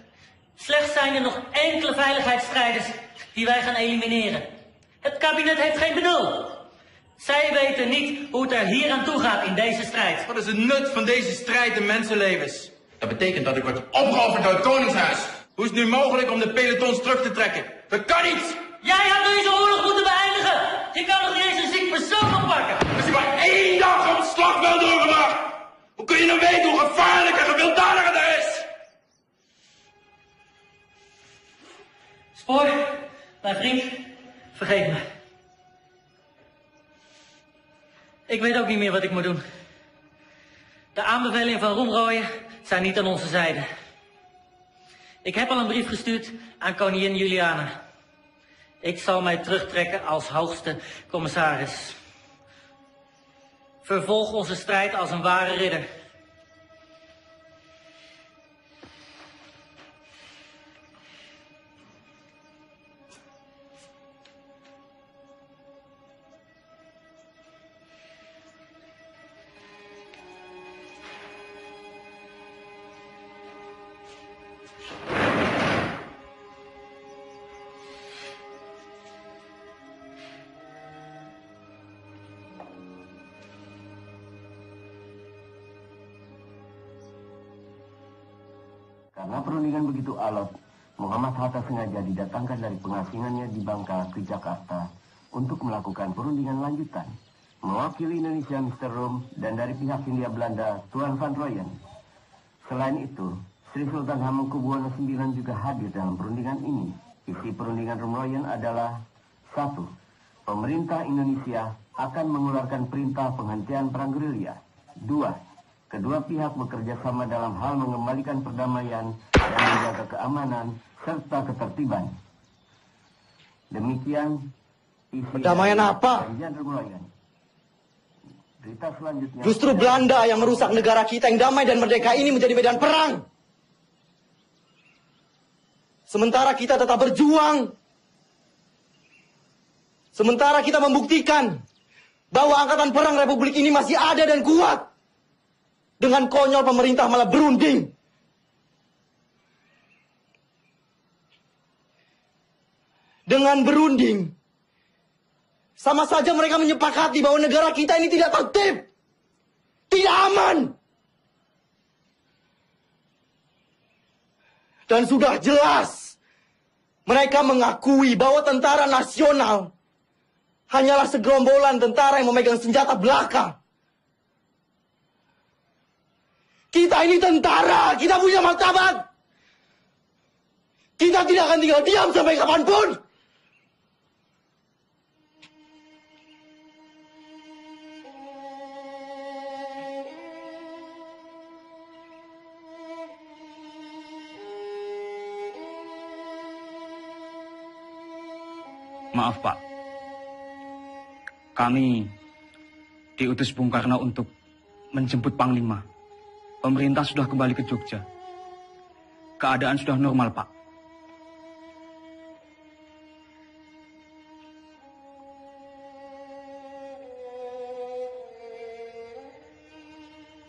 Speaker 23: Slechts zijn er nog enkele veiligheidsstrijders die wij gaan elimineren. Het kabinet heeft geen benul. Zij weten niet hoe het er hier aan toe gaat in deze strijd.
Speaker 22: Wat is het nut van deze strijd in mensenlevens? Dat betekent dat ik word opgeofferd door het Koningshuis. Hoe is het nu mogelijk om de pelotons terug te trekken? Dat kan niet!
Speaker 23: Jij had deze oorlog moeten beëindigen! Je kan nog niet eens een ziek persoon oppakken!
Speaker 22: Als je maar 1 dag op het slagveld doorgebracht! Hoe kun je dan weten hoe gevaarlijk en gewelddadig het er is?
Speaker 23: Spoor, mijn vriend, vergeet me. Ik weet ook niet meer wat ik moet doen. De aanbevelingen van Roemrooyen zijn niet aan onze zijde. Ik heb al een brief gestuurd aan koningin Juliana. Ik zal mij terugtrekken als hoogste commissaris. Vervolg onze strijd als een ware ridder.
Speaker 6: Karena perundingan begitu alot, Muhammad Hatta sengaja didatangkan dari pengasingannya di Bangka ke Jakarta untuk melakukan perundingan lanjutan. Mewakili Indonesia Mr. Rom dan dari pihak Hindia Belanda Tuan Van Rooyen. Selain itu, Sri Sultan Hamengkubuwono IX juga hadir dalam perundingan ini. Isi perundingan Rom Rooyen adalah 1. Pemerintah Indonesia akan mengeluarkan perintah penghentian perang gerilya. 2. Kedua pihak bekerja sama dalam hal mengembalikan perdamaian dan menjaga keamanan serta ketertiban. Demikian isi
Speaker 9: perdamaian apa?
Speaker 6: Perjanjian Rom Rooyen. Berita selanjutnya.
Speaker 9: Justru Belanda yang merusak negara kita yang damai dan merdeka ini menjadi medan perang. Sementara kita tetap berjuang. Sementara kita membuktikan bahwa angkatan perang Republik ini masih ada dan kuat. Dengan konyol pemerintah malah berunding. Dengan berunding, sama saja mereka menyepakati bahwa negara kita ini tidak tertib. Tidak aman. Dan sudah jelas, mereka mengakui bahwa tentara nasional hanyalah segerombolan tentara yang memegang senjata belaka. Kita ini tentara, kita punya martabat. Kita tidak akan tinggal diam sampai kapanpun.
Speaker 7: Maaf Pak, kami diutus Bung Karno untuk menjemput Panglima. Pemerintah sudah kembali ke Jogja. Keadaan sudah normal Pak.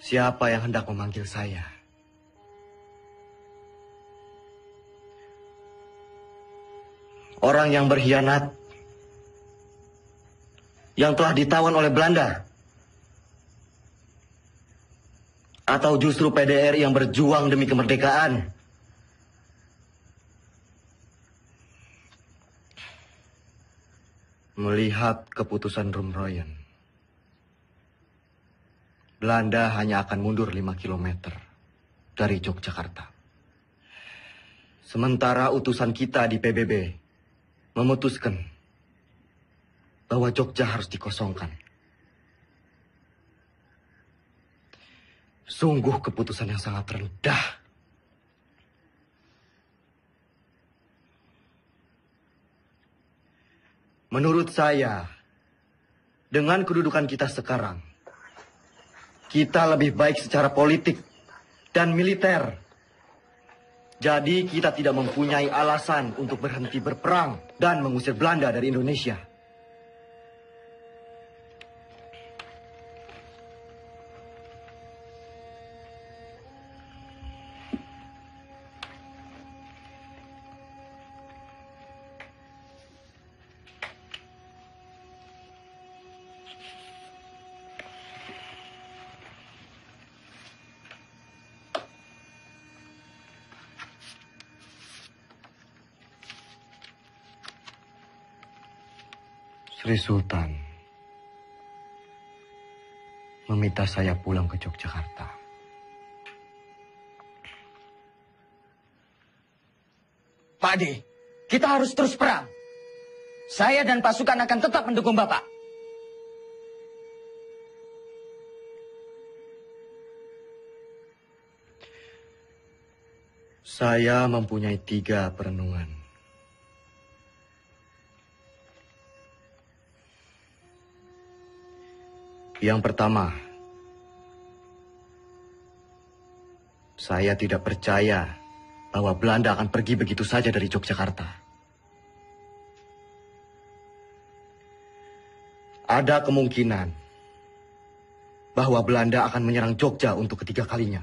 Speaker 9: Siapa yang hendak memanggil saya? Orang yang berkhianat, yang telah ditawan oleh Belanda, atau justru PDR yang berjuang demi kemerdekaan? Melihat keputusan Rom Rooyen, Belanda hanya akan mundur 5 km dari Yogyakarta. Sementara utusan kita di PBB memutuskan bahwa Jogja harus dikosongkan. Sungguh keputusan yang sangat rendah. Menurut saya, dengan kedudukan kita sekarang, kita lebih baik secara politik dan militer. Jadi kita tidak mempunyai alasan untuk berhenti berperang dan mengusir Belanda dari Indonesia. Sri Sultan meminta saya pulang ke Yogyakarta.
Speaker 19: Pak Ade, kita harus terus perang. Saya dan pasukan akan tetap mendukung Bapak.
Speaker 9: Saya mempunyai 3 perenungan. Yang pertama, saya tidak percaya bahwa Belanda akan pergi begitu saja dari Yogyakarta. Ada kemungkinan bahwa Belanda akan menyerang Jogja untuk ketiga kalinya.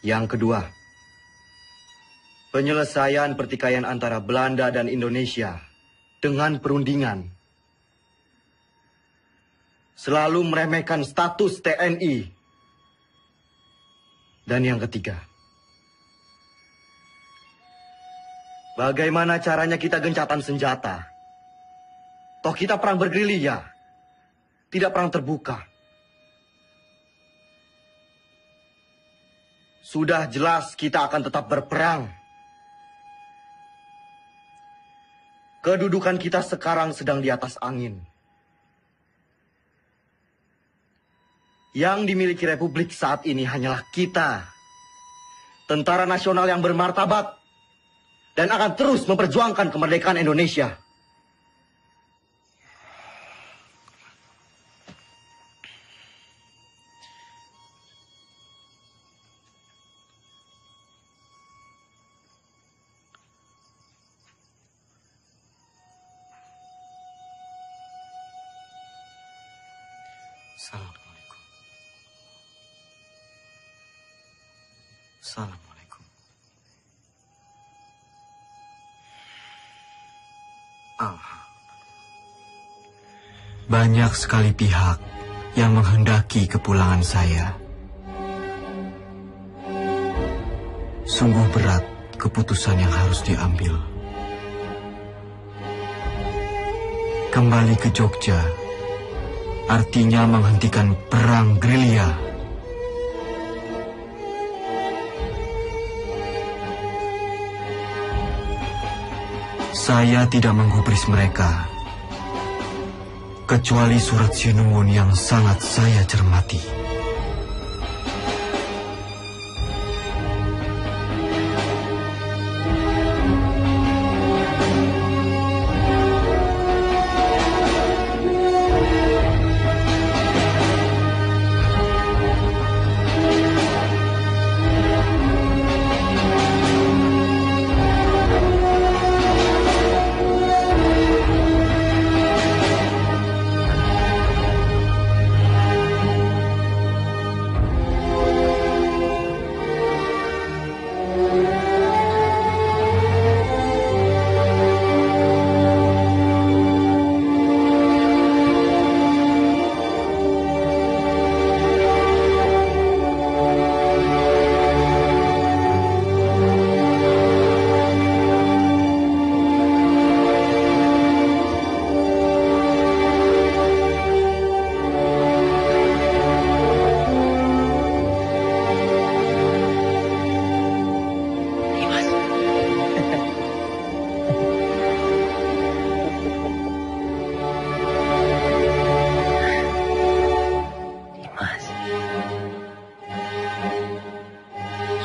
Speaker 9: Yang kedua, penyelesaian pertikaian antara Belanda dan Indonesia dengan perundingan selalu meremehkan status TNI Dan yang ketiga, bagaimana caranya kita gencatan senjata? Toh kita perang bergerilya, tidak perang terbuka. Sudah jelas kita akan tetap berperang. Kedudukan kita sekarang sedang di atas angin. Yang dimiliki Republik saat ini hanyalah kita, tentara nasional yang bermartabat dan akan terus memperjuangkan kemerdekaan Indonesia.
Speaker 18: Assalamualaikum. Banyak sekali pihak yang menghendaki kepulangan saya. Sungguh berat keputusan yang harus diambil. Kembali ke Jogja artinya menghentikan perang gerilya. Saya tidak menggubris mereka, kecuali surat Sinuwun yang sangat saya cermati.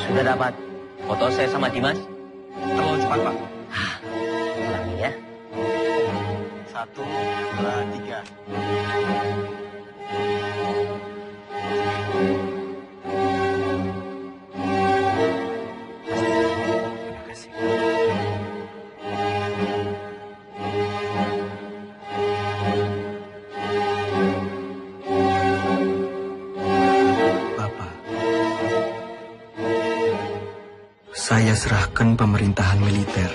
Speaker 13: Sudah dapat foto saya sama Dimas?
Speaker 2: Terlalu cepat, Pak.
Speaker 13: Ulangi ya.
Speaker 2: 1, 2, 3.
Speaker 18: Saya serahkan pemerintahan militer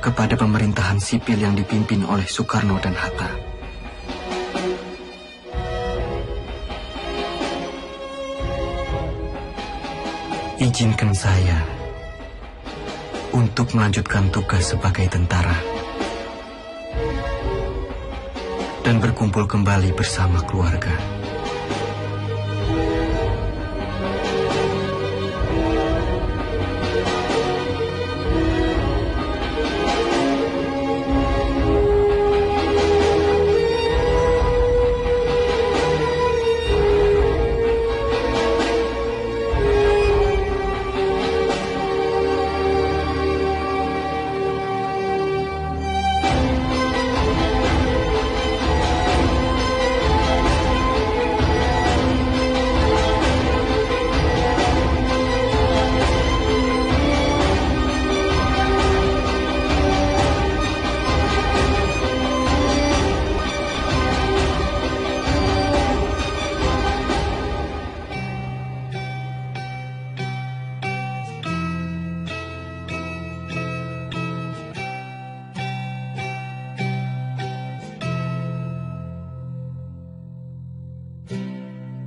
Speaker 18: kepada pemerintahan sipil yang dipimpin oleh Soekarno dan Hatta. Izinkan saya untuk melanjutkan tugas sebagai tentara dan berkumpul kembali bersama keluarga.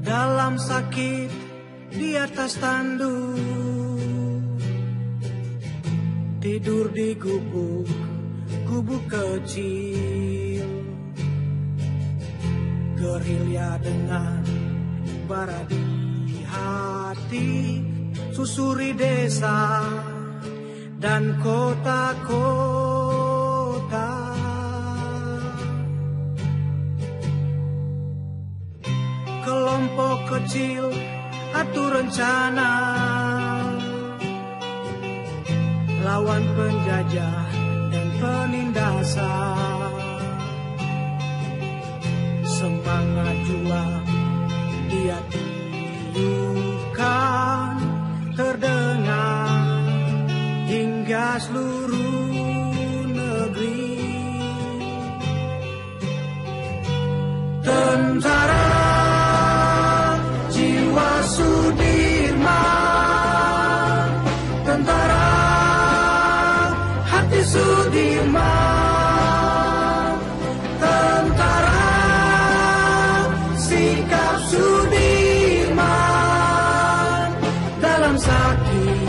Speaker 14: Dalam sakit,
Speaker 3: di atas tanduk, tidur di gubuk kecil, gerilya dengan bara di hati, susuri desa dan kota-kota. Kelompok kecil atur rencana, lawan penjajah dan penindasan. Semangat juang dia tiupkan, terdengar hingga seluruh negeri. Tentara jiwa Sudirman, tentara hati Sudirman, tentara sikap Sudirman, dalam sakit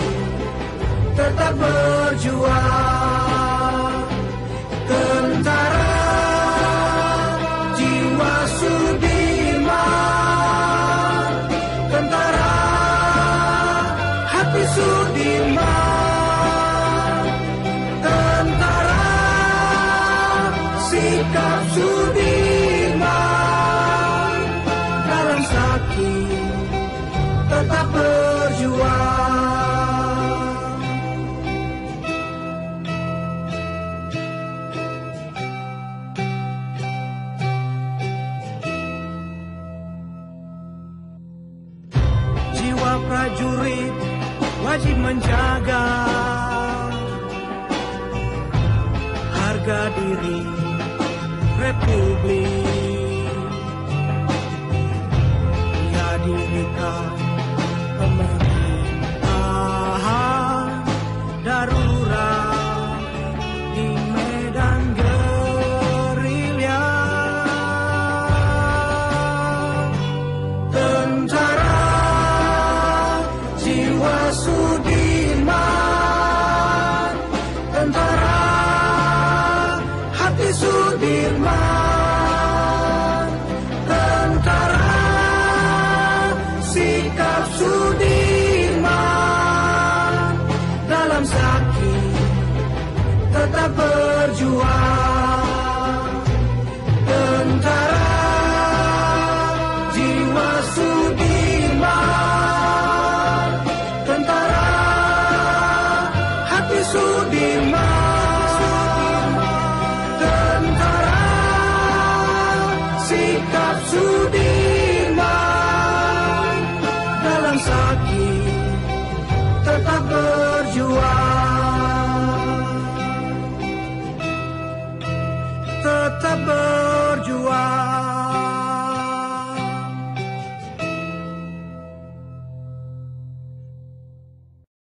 Speaker 3: tetap berjuang. Tentara jiwa Sudirman, tentara hati Sudirman, tentara sikap Sudirman, dalam sakit tetap berjuang. Jiwa prajurit wajib menjaga harga diri Republik. Ia dirikan